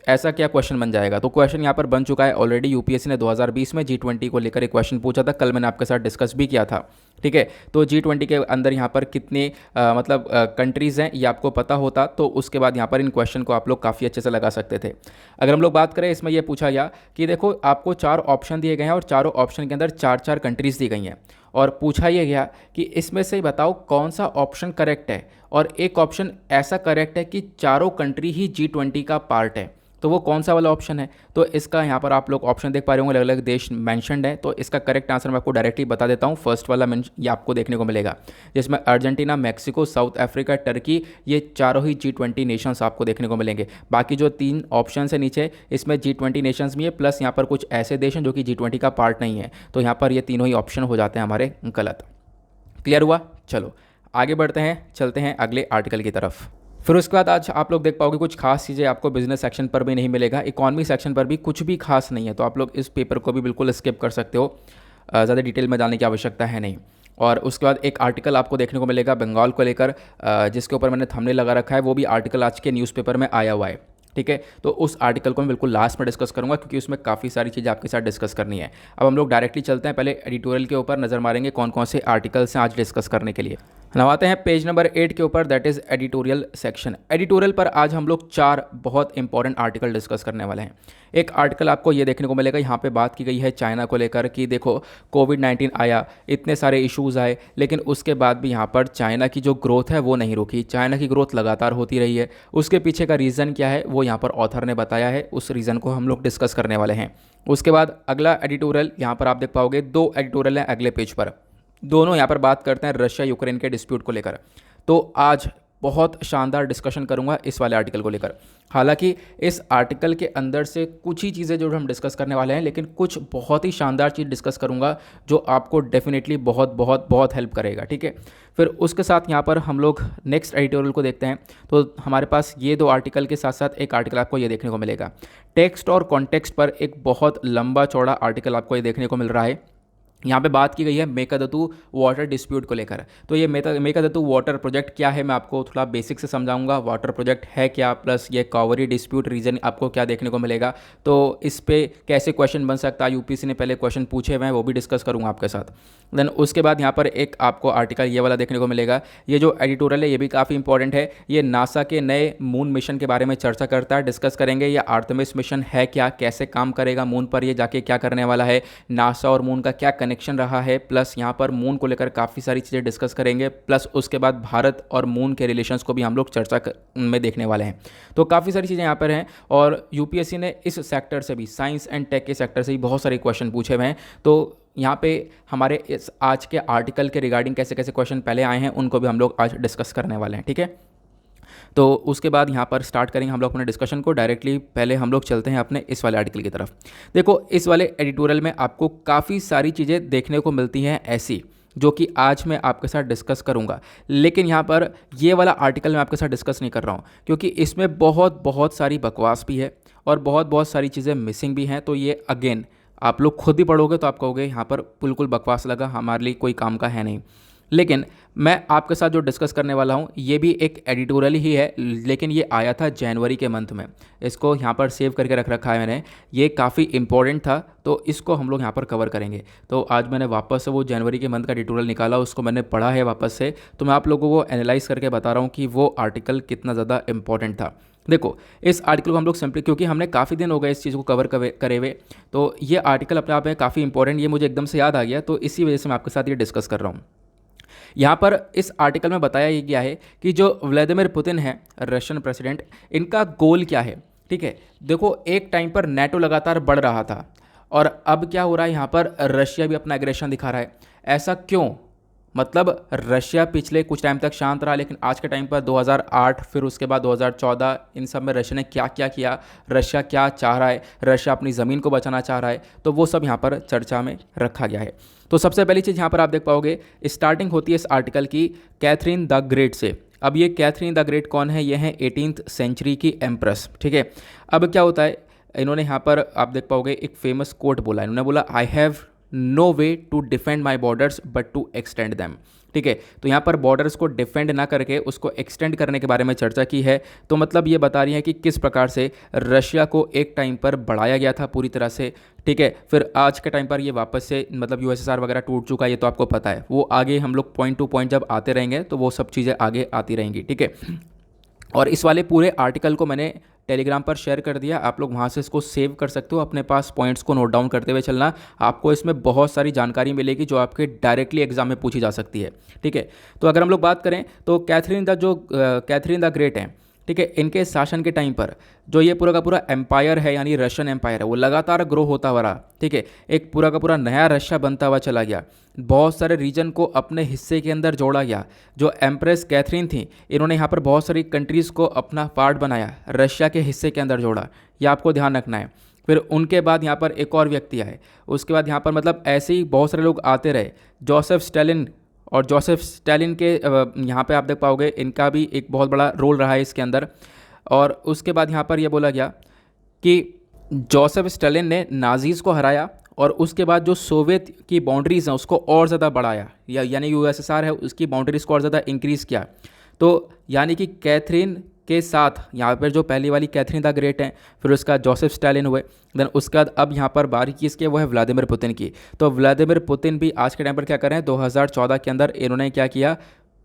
ऐसा क्या क्वेश्चन बन जाएगा। तो क्वेश्चन यहाँ पर बन चुका है ऑलरेडी। यूपीएससी ने 2020 में G20 को लेकर एक क्वेश्चन पूछा था, कल मैंने आपके साथ डिस्कस भी किया था। ठीक है, तो G20 के अंदर यहाँ पर कितने मतलब कंट्रीज़ हैं ये आपको पता होता तो उसके बाद यहाँ पर इन क्वेश्चन को आप लोग काफ़ी अच्छे से लगा सकते थे। अगर हम लोग बात करें, इसमें यह पूछा गया कि देखो आपको 4 ऑप्शन दिए गए हैं और चारों ऑप्शन के अंदर 4-4 कंट्रीज़ दी गई हैं, और पूछा यह गया कि इसमें से बताओ कौन सा ऑप्शन करेक्ट है, और एक ऑप्शन ऐसा करेक्ट है कि चारों कंट्री ही G20 का पार्ट है, तो वो कौन सा वाला ऑप्शन है। तो इसका यहाँ पर आप लोग ऑप्शन देख पा रहे होंगे, अलग अलग देश मेंशनड है, तो इसका करेक्ट आंसर मैं आपको डायरेक्टली बता देता हूँ। फर्स्ट वाला ये आपको देखने को मिलेगा, जिसमें Argentina, Mexico, south Africa, Turkey, ये चारों ही G20 नेशंस आपको देखने को मिलेंगे। बाकी जो 3 ऑप्शन है नीचे, इसमें G20 नेशंस भी है, प्लस यहाँ पर कुछ ऐसे देश हैं जो कि G20 का पार्ट नहीं है, तो यहाँ पर ये तीनों ही ऑप्शन हो जाते हैं हमारे गलत। क्लियर हुआ? चलो आगे बढ़ते हैं, चलते हैं अगले आर्टिकल की तरफ। फिर उसके बाद आज आप लोग देख पाओगे कुछ खास चीज़ें आपको बिजनेस सेक्शन पर भी नहीं मिलेगा, इकॉनमी सेक्शन पर भी कुछ भी खास नहीं है, तो आप लोग इस पेपर को भी बिल्कुल स्किप कर सकते हो, ज़्यादा डिटेल में जाने की आवश्यकता है नहीं। और उसके बाद एक आर्टिकल आपको देखने को मिलेगा बंगाल को लेकर, जिसके ऊपर मैंने थंबनेल लगा रखा है, वो भी आर्टिकल आज के न्यूज़पेपर में आया हुआ है। ठीक है, तो उस आर्टिकल को मैं बिल्कुल लास्ट में डिस्कस करूंगा, क्योंकि उसमें काफ़ी सारी चीज़ें आपके साथ डिस्कस करनी है। अब हम लोग डायरेक्टली चलते हैं, पहले एडिटोरियल के ऊपर नज़र मारेंगे कौन कौन से आर्टिकल्स हैं आज डिस्कस करने के लिए। नवाते हैं पेज नंबर 8 के ऊपर, that is editorial section. Editorial पर आज हम लोग 4 बहुत इंपॉर्टेंट आर्टिकल डिस्कस करने वाले हैं। एक आर्टिकल आपको ये देखने को मिलेगा, यहाँ पे बात की गई है चाइना को लेकर कि देखो कोविड-19 आया, इतने सारे इश्यूज़ आए, लेकिन उसके बाद भी यहाँ पर चाइना की जो ग्रोथ है वो नहीं रुकी, चाइना की ग्रोथ लगातार होती रही है। उसके पीछे का रीज़न क्या है वो यहाँ पर ऑथर ने बताया है, उस रीज़न को हम लोग डिस्कस करने वाले हैं। उसके बाद अगला एडिटोरियल यहाँ पर आप देख पाओगे, 2 एडिटोरियल हैं अगले पेज पर। दोनों यहाँ पर बात करते हैं रशिया यूक्रेन के डिस्प्यूट को लेकर। तो आज बहुत शानदार डिस्कशन करूंगा इस वाले आर्टिकल को लेकर। हालांकि इस आर्टिकल के अंदर से कुछ ही चीज़ें जो हम डिस्कस करने वाले हैं, लेकिन कुछ बहुत ही शानदार चीज़ डिस्कस करूंगा जो आपको डेफिनेटली बहुत बहुत बहुत हेल्प करेगा, ठीक है। फिर उसके साथ यहाँ पर हम लोग नेक्स्ट एडिटोरियल को देखते हैं। तो हमारे पास ये दो आर्टिकल के साथ साथ एक आर्टिकल आपको ये देखने को मिलेगा। टेक्स्ट और कॉन्टेक्स्ट पर एक बहुत लंबा चौड़ा आर्टिकल आपको ये देखने को मिल रहा है। यहाँ पे बात की गई है मेकादतु वाटर डिस्प्यूट को लेकर। तो ये मेकादतु वाटर प्रोजेक्ट क्या है, मैं आपको थोड़ा बेसिक से समझाऊंगा। वाटर प्रोजेक्ट है क्या, प्लस ये कावेरी डिस्प्यूट रीजन आपको क्या देखने को मिलेगा, तो इस पे कैसे क्वेश्चन बन सकता है, यूपीएससी ने पहले क्वेश्चन पूछे हुए हैं, वो भी डिस्कस करूँगा आपके साथ। देन उसके बाद यहाँ पर एक आपको आर्टिकल ये वाला देखने को मिलेगा। ये जो एडिटोरियल है ये भी काफ़ी इंपॉर्टेंट है। ये नासा के नए मून मिशन के बारे में चर्चा करता है, डिस्कस करेंगे। ये आर्टेमिस मिशन है क्या, कैसे काम करेगा मून पर, ये जाके क्या करने वाला है, नासा और मून का क्या कनेक्शन रहा है, प्लस यहाँ पर मून को लेकर काफ़ी सारी चीज़ें डिस्कस करेंगे। प्लस उसके बाद भारत और मून के रिलेशंस को भी हम लोग चर्चा में देखने वाले हैं। तो काफ़ी सारी चीज़ें यहाँ पर हैं और यूपीएससी ने इस सेक्टर से भी, साइंस एंड टेक के सेक्टर से भी बहुत सारे क्वेश्चन पूछे हुए हैं। तो यहाँ पे हमारे इस आज के आर्टिकल के रिगार्डिंग कैसे कैसे क्वेश्चन पहले आए हैं उनको भी हम लोग आज डिस्कस करने वाले हैं, ठीक है। तो उसके बाद यहाँ पर स्टार्ट करेंगे हम लोग अपने डिस्कशन को डायरेक्टली। पहले हम लोग चलते हैं अपने इस वाले आर्टिकल की तरफ। देखो, इस वाले एडिटोरियल में आपको काफ़ी सारी चीज़ें देखने को मिलती हैं ऐसी, जो कि आज मैं आपके साथ डिस्कस करूंगा। लेकिन यहाँ पर ये वाला आर्टिकल मैं आपके साथ डिस्कस नहीं कर रहा हूँ, क्योंकि इसमें बहुत बहुत सारी बकवास भी है और बहुत बहुत सारी चीज़ें मिसिंग भी हैं। तो ये अगेन आप लोग खुद ही पढ़ोगे तो आप कहोगे यहाँ पर बिल्कुल बकवास लगा, हमारे लिए कोई काम का है नहीं। लेकिन मैं आपके साथ जो डिस्कस करने वाला हूँ ये भी एक एडिटोरियल ही है, लेकिन ये आया था जनवरी के मंथ में। इसको यहाँ पर सेव करके रख रखा है मैंने, ये काफ़ी इंपॉर्टेंट था तो इसको हम लोग यहाँ पर कवर करेंगे। तो आज मैंने वापस से वो जनवरी के मंथ का एडिटोरियल निकाला, उसको मैंने पढ़ा है वापस से, तो मैं आप लोगों को एनालाइज करके बता रहा हूँ कि वो आर्टिकल कितना ज़्यादा इंपॉर्टेंट था। देखो, इस आर्टिकल को हम लोग सिंपली, क्योंकि हमने काफ़ी दिन हो गए इस चीज़ को कवर करे हुए, तो ये आर्टिकल अपने आप में काफ़ी इंपॉर्टेंट, ये मुझे एकदम से याद आ गया, तो इसी वजह से मैं आपके साथ ये डिस्कस कर रहा हूँ। यहाँ पर इस आर्टिकल में बताया ये गया है कि जो व्लादिमीर पुतिन है, रशियन प्रेसिडेंट, इनका गोल क्या है, ठीक है। देखो, एक टाइम पर नेटो लगातार बढ़ रहा था और अब क्या हो रहा है, यहाँ पर रशिया भी अपना एग्रेशन दिखा रहा है। ऐसा क्यों? मतलब रशिया पिछले कुछ टाइम तक शांत रहा, लेकिन आज के टाइम पर 2008 फिर उसके बाद 2014 इन सब में रशिया ने क्या क्या किया, रशिया क्या चाह रहा है, रशिया अपनी ज़मीन को बचाना चाह रहा है, तो वो सब यहाँ पर चर्चा में रखा गया है। तो सबसे पहली चीज़ यहाँ पर आप देख पाओगे, स्टार्टिंग होती है इस आर्टिकल की कैथरीन द ग्रेट से। अब ये कैथरीन द ग्रेट कौन है? ये है 18th सेंचुरी की एम्प्रेस, ठीक है। अब क्या होता है, इन्होंने यहाँ पर आप देख पाओगे एक फेमस कोट बोला, इन्होंने बोला, I have no way to defend my borders but to extend them, ठीक है। तो यहाँ पर बॉर्डर्स को डिफेंड ना करके उसको एक्सटेंड करने के बारे में चर्चा की है। तो मतलब ये बता रही है कि किस प्रकार से रशिया को एक टाइम पर बढ़ाया गया था पूरी तरह से, ठीक है। फिर आज के टाइम पर ये वापस से मतलब यूएसएसआर वगैरह टूट चुका है, ये तो आपको पता है। वो आगे हम लोग पॉइंट टू पॉइंट जब आते रहेंगे तो वो सब चीज़ें आगे आती रहेंगी, ठीक है। और इस वाले पूरे आर्टिकल को मैंने टेलीग्राम पर शेयर कर दिया, आप लोग वहाँ से इसको सेव कर सकते हो, अपने पास पॉइंट्स को नोट डाउन करते हुए चलना। आपको इसमें बहुत सारी जानकारी मिलेगी जो आपके डायरेक्टली एग्जाम में पूछी जा सकती है, ठीक है। तो अगर हम लोग बात करें तो कैथरीन द ग्रेट है, ठीक है, इनके शासन के टाइम पर जो ये पूरा का पूरा एम्पायर है, यानी रशियन एम्पायर है, वो लगातार ग्रो होता हुआ रहा, ठीक है। एक पूरा का पूरा नया रशिया बनता हुआ चला गया, बहुत सारे रीजन को अपने हिस्से के अंदर जोड़ा गया। जो एम्प्रेस कैथरीन थी, इन्होंने यहाँ पर बहुत सारी कंट्रीज़ को अपना पार्ट बनाया, रशिया के हिस्से के अंदर जोड़ा, ये आपको ध्यान रखना है। फिर उनके बाद यहाँ पर एक और व्यक्ति आए, उसके बाद यहाँ पर मतलब ऐसे ही बहुत सारे लोग आते रहे, जोसेफ स्टालिन। और जोसेफ स्टालिन के यहाँ पे आप देख पाओगे इनका भी एक बहुत बड़ा रोल रहा है इसके अंदर। और उसके बाद यहाँ पर ये बोला गया कि जोसेफ स्टालिन ने नाजीज़ को हराया और उसके बाद जो सोवियत की बाउंड्रीज़ हैं उसको और ज़्यादा बढ़ाया, यानी यूएसएसआर है उसकी बाउंड्रीज़ को और ज़्यादा इंक्रीज़ किया। तो यानी कि कैथरीन के साथ यहाँ पर जो पहली वाली कैथरीन द ग्रेट हैं, फिर उसका जोसेफ स्टालिन हुए, देन उसके बाद अब यहाँ पर बारी किसकी, वो है व्लादिमीर पुतिन की। तो व्लादिमीर पुतिन भी आज के टाइम पर क्या कर रहे हैं, 2014 के अंदर इन्होंने क्या किया,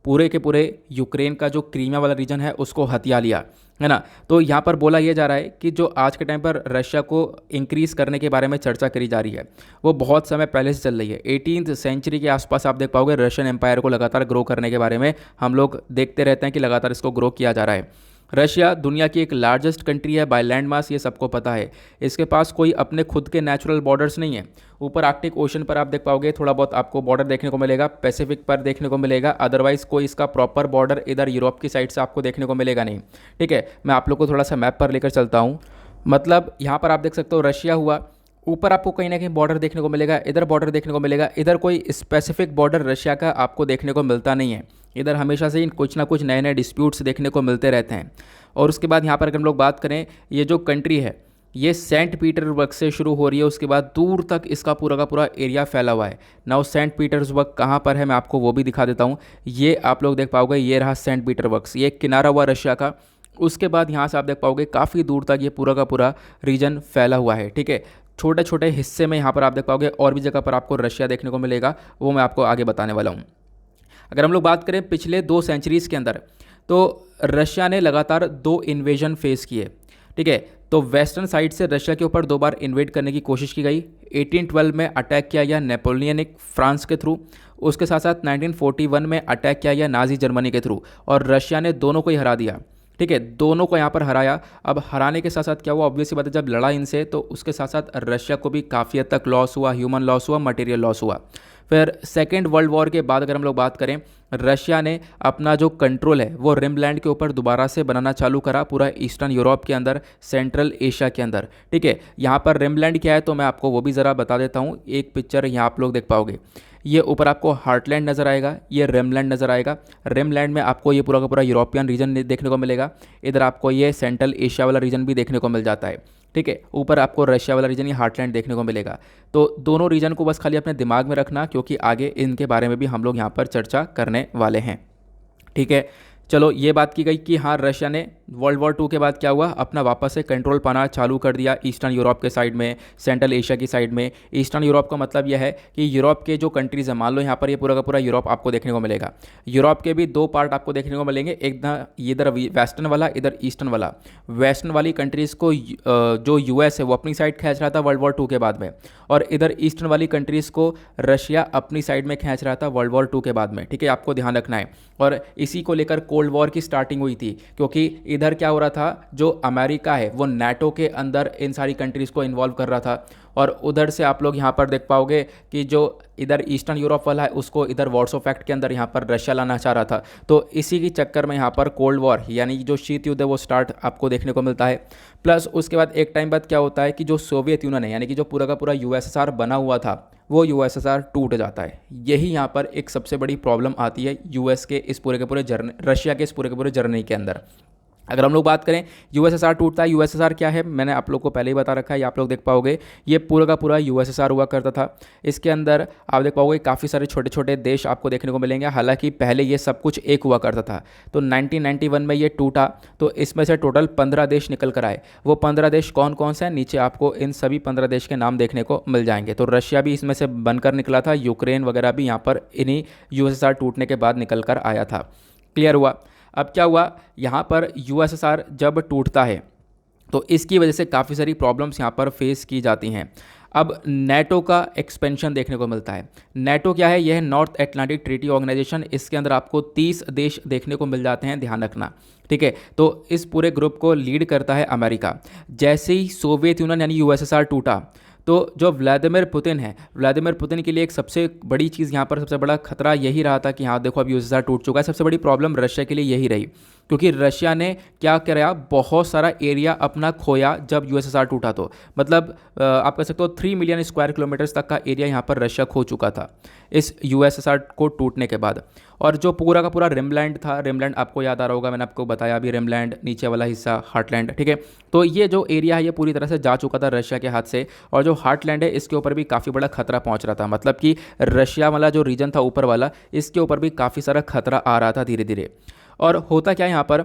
पूरे के पूरे यूक्रेन का जो क्रीमिया वाला रीजन है उसको हथिया लिया, है ना। तो यहाँ पर बोला यह जा रहा है कि जो आज के टाइम पर रशिया को इंक्रीज़ करने के बारे में चर्चा करी जा रही है वो बहुत समय पहले से चल रही है। 18th सेंचुरी के आसपास आप देख पाओगे रशियन एम्पायर को लगातार ग्रो करने के बारे में हम लोग देखते रहते हैं कि लगातार इसको ग्रो किया जा रहा है। रशिया दुनिया की एक लार्जेस्ट कंट्री है बाय लैंड मास, ये सबको पता है। इसके पास कोई अपने खुद के नेचुरल बॉर्डर्स नहीं है। ऊपर आर्कटिक ओशन पर आप देख पाओगे थोड़ा बहुत आपको बॉर्डर देखने को मिलेगा, पैसिफिक पर देखने को मिलेगा, अदरवाइज कोई इसका प्रॉपर बॉर्डर इधर यूरोप की साइड से आपको देखने को मिलेगा नहीं। ठीक है, मैं आप लोग को थोड़ा सा मैप पर लेकर चलता हूँ। मतलब यहाँ पर आप देख सकते हो रशिया हुआ, ऊपर आपको कहीं ना कहीं बॉर्डर देखने को मिलेगा, इधर बॉर्डर देखने को मिलेगा, इधर कोई स्पेसिफिक बॉर्डर रशिया का आपको देखने को मिलता नहीं है। इधर हमेशा से कुछ ना कुछ नए नए डिस्प्यूट्स देखने को मिलते रहते हैं। और उसके बाद यहाँ पर अगर हम लोग बात करें, ये जो कंट्री है ये सेंट पीटर्सबर्ग से शुरू हो रही है, उसके बाद दूर तक इसका पूरा का पूरा एरिया फैला हुआ है। नाउ सेंट पीटर्सबर्ग कहाँ पर है मैं आपको वो भी दिखा देता हूँ। ये आप लोग देख पाओगे, ये रहा सेंट पीटर्सबर्ग, ये एक किनारा हुआ रशिया का। उसके बाद यहाँ से आप देख पाओगे काफ़ी दूर तक ये पूरा का पूरा रीजन फैला हुआ है। ठीक है, छोटे छोटे हिस्से में यहाँ पर आप देख पाओगे, और भी जगह पर आपको रशिया देखने को मिलेगा, वो मैं आपको आगे बताने वाला हूँ। अगर हम लोग बात करें पिछले 2 सेंचुरीज़ के अंदर, तो रशिया ने लगातार 2 इन्वेजन फेस किए। ठीक है, तो वेस्टर्न साइड से रशिया के ऊपर 2 बार इन्वेड करने की कोशिश की गई। 1812 में अटैक किया गया नेपोलियनिक फ्रांस के थ्रू, उसके साथ साथ 1941 में अटैक किया गया नाजी जर्मनी के थ्रू, और रशिया ने दोनों को ही हरा दिया। ठीक है, दोनों को यहाँ पर हराया। अब हराने के साथ साथ क्या हुआ, ऑब्वियसली बात है, जब लड़ा इनसे तो उसके साथ साथ रशिया को भी काफ़ी हद तक लॉस हुआ, ह्यूमन लॉस हुआ, मटेरियल लॉस हुआ। फिर सेकेंड वर्ल्ड वॉर के बाद अगर हम लोग बात करें, रशिया ने अपना जो कंट्रोल है वो रिमलैंड के ऊपर दोबारा से बनाना चालू करा, पूरा ईस्टर्न यूरोप के अंदर, सेंट्रल एशिया के अंदर। ठीक है, यहाँ पर रिमलैंड क्या है तो मैं आपको वो भी ज़रा बता देता हूँ। एक पिक्चर यहाँ आप लोग देख पाओगे, ये ऊपर आपको हार्टलैंड नज़र आएगा, ये रिमलैंड नज़र आएगा। रिमलैंड में आपको ये पूरा का पूरा यूरोपियन रीजन देखने को मिलेगा, इधर आपको ये सेंट्रल एशिया वाला रीजन भी देखने को मिल जाता है। ठीक है, ऊपर आपको रशिया वाला रीजन, ये हार्टलैंड देखने को मिलेगा। तो दोनों रीजन को बस खाली अपने दिमाग में रखना, क्योंकि आगे इनके बारे में भी हम लोग यहाँ पर चर्चा करने वाले हैं। ठीक है, चलो ये बात की गई कि हाँ रशिया ने वर्ल्ड वॉर 2 के बाद क्या हुआ, अपना वापस से कंट्रोल पाना चालू कर दिया ईस्टर्न यूरोप के साइड में, सेंट्रल एशिया की साइड में। ईस्टर्न यूरोप का मतलब यह है कि यूरोप के जो कंट्रीज़ हैं, मान लो यहाँ पर ये पूरा का पूरा यूरोप आपको देखने को मिलेगा। यूरोप के भी 2 पार्ट आपको देखने को मिलेंगे, एक इधर वेस्टर्न वाला, इधर ईस्टर्न वाला। वेस्टर्न वाली कंट्रीज़ को जो यूएस है वो अपनी साइड खींच रहा था वर्ल्ड वॉर 2 के बाद में, और इधर ईस्टर्न वाली कंट्रीज़ को रशिया अपनी साइड में खींच रहा था वर्ल्ड वॉर 2 के बाद में। ठीक है, आपको ध्यान रखना है। और इसी को लेकर कोल्ड वॉर की स्टार्टिंग हुई थी, क्योंकि इधर क्या हो रहा था, जो अमेरिका है वो नाटो के अंदर इन सारी कंट्रीज़ को इन्वॉल्व कर रहा था, और उधर से आप लोग यहाँ पर देख पाओगे कि जो इधर ईस्टर्न यूरोप वाला है उसको इधर वार्सो पैक्ट के अंदर यहाँ पर रशिया लाना चाह रहा था। तो इसी के चक्कर में यहाँ पर कोल्ड वॉर यानी जो शीत युद्ध है वो स्टार्ट आपको देखने को मिलता है। प्लस उसके बाद एक टाइम बाद क्या होता है कि जो सोवियत यूनियन है, यानी कि जो पूरा का पूरा यूएसएसआर बना हुआ था, वो यूएसएसआर टूट जाता है। यही यहाँ पर एक सबसे बड़ी प्रॉब्लम आती है यूएस के इस पूरे के पूरे जर्नी, रशिया के इस पूरे के पूरे जर्नी के अंदर। अगर हम लोग बात करें यूएसएसआर टूटता है, यूएसएसआर क्या है मैंने आप लोग को पहले ही बता रखा है, ये आप लोग देख पाओगे, ये पूरा का पूरा यूएसएसआर हुआ करता था। इसके अंदर आप देख पाओगे काफ़ी सारे छोटे छोटे देश आपको देखने को मिलेंगे, हालांकि पहले ये सब कुछ एक हुआ करता था। तो 1991 में ये टूटा, तो इसमें से टोटल 15 देश निकल कर आए। वो 15 देश कौन कौन से हैं, नीचे आपको इन सभी 15 देश के नाम देखने को मिल जाएंगे। तो रशिया भी इसमें से बनकर निकला था, यूक्रेन वगैरह भी यहाँ पर इन्हीं यूएसएसआर टूटने के बाद निकल कर आया था। क्लियर हुआ। अब क्या हुआ, यहाँ पर यूएसएसआर जब टूटता है तो इसकी वजह से काफ़ी सारी प्रॉब्लम्स यहाँ पर फेस की जाती हैं। अब नेटो का एक्सपेंशन देखने को मिलता है। नेटो क्या है, यह है नॉर्थ एटलांटिक ट्रीटी ऑर्गेनाइजेशन। इसके अंदर आपको 30 देश देखने को मिल जाते हैं, ध्यान रखना। ठीक है, तो इस पूरे ग्रुप को लीड करता है अमेरिका। जैसे ही सोवियत यूनियन यानी यूएसएसआर टूटा, तो जो व्लादिमीर पुतिन है, व्लादिमीर पुतिन के लिए एक सबसे बड़ी चीज़ यहाँ पर, सबसे बड़ा खतरा यही रहा था कि हाँ देखो अब यूएसएसआर टूट चुका है। सबसे बड़ी प्रॉब्लम रशिया के लिए यही रही, क्योंकि रशिया ने क्या कराया, बहुत सारा एरिया अपना खोया जब यूएसएसआर टूटा। तो मतलब आप कह सकते हो 3 मिलियन स्क्वायर किलोमीटर्स तक का एरिया यहाँ पर रशिया खो चुका था इस यूएसएसआर को टूटने के बाद। और जो पूरा का पूरा रिमलैंड था, रिमलैंड आपको याद आ रहा होगा, मैंने आपको बताया अभी, रिमलैंड नीचे वाला हिस्सा हार्टलैंड। ठीक है, तो ये जो एरिया है ये पूरी तरह से जा चुका था रशिया के हाथ से, और जो हार्टलैंड है इसके ऊपर भी काफ़ी बड़ा खतरा पहुंच रहा था। मतलब कि रशिया वाला जो रीजन था ऊपर वाला, इसके ऊपर भी काफ़ी सारा खतरा आ रहा था धीरे धीरे। और होता क्या यहाँ पर,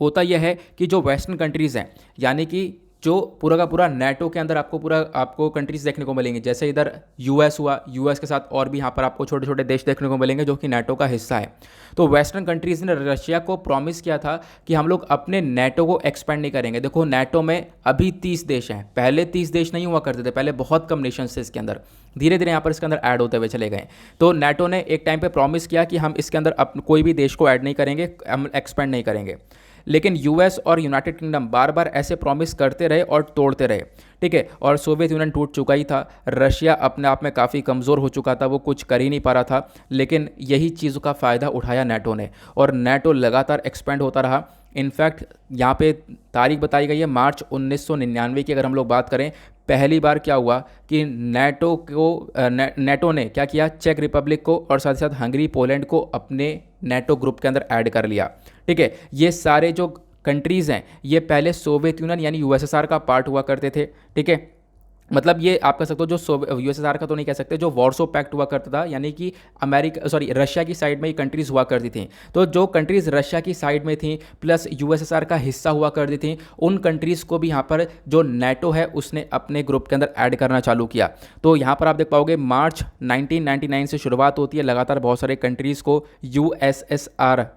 होता यह है कि जो वेस्टर्न कंट्रीज़ हैं, यानी कि जो पूरा का पूरा नेटो के अंदर आपको कंट्रीज देखने को मिलेंगे, जैसे इधर यूएस हुआ, यूएस के साथ और भी यहाँ पर आपको छोटे छोटे देश देखने को मिलेंगे जो कि नेटो का हिस्सा है। तो वेस्टर्न कंट्रीज ने रशिया को प्रॉमिस किया था कि हम लोग अपने नेटो को एक्सपेंड नहीं करेंगे। देखो नेटो में अभी 30 देश हैं, पहले 30 देश नहीं हुआ करते थे, पहले बहुत कम नेशंस थे इसके अंदर, धीरे धीरे यहाँ पर इसके अंदर ऐड होते हुए चले गए। तो नेटो ने एक टाइम पे प्रॉमिस किया कि हम इसके अंदर कोई भी देश को ऐड नहीं करेंगे, हम एक्सपेंड नहीं करेंगे। लेकिन यूएस और यूनाइटेड किंगडम बार बार ऐसे प्रॉमिस करते रहे और तोड़ते रहे, ठीक है। और सोवियत यूनियन टूट चुका ही था, रशिया अपने आप में काफ़ी कमज़ोर हो चुका था, वो कुछ कर ही नहीं पा रहा था। लेकिन यही चीज़ का फ़ायदा उठाया नेटो ने और नेटो लगातार एक्सपेंड होता रहा। इनफैक्ट यहाँ पे तारीख बताई गई है मार्च 1999 की। अगर हम लोग बात करें, पहली बार क्या हुआ कि नेटो ने क्या किया, चेक रिपब्लिक को और साथ ही साथ हंगरी, पोलैंड को अपने नेटो ग्रुप के अंदर ऐड कर लिया, ठीक है। ये सारे जो कंट्रीज़ हैं ये पहले सोवियत यूनियन यानी यूएसएसआर का पार्ट हुआ करते थे, ठीक है। मतलब ये आप कह सकते हो जो यूएसएसआर का तो नहीं कह सकते, जो वॉर्सो पैक्ट हुआ करता था, यानी कि रशिया की साइड में ये कंट्रीज़ हुआ करती थी। तो जो कंट्रीज़ रशिया की साइड में थी प्लस यूएसएसआर का हिस्सा हुआ करती थी, उन कंट्रीज़ को भी यहाँ पर जो नेटो है उसने अपने ग्रुप के अंदर ऐड करना चालू किया। तो यहाँ पर आप देख पाओगे मार्च 1999 से शुरुआत होती है, लगातार बहुत सारे कंट्रीज़ को यूएसएसआर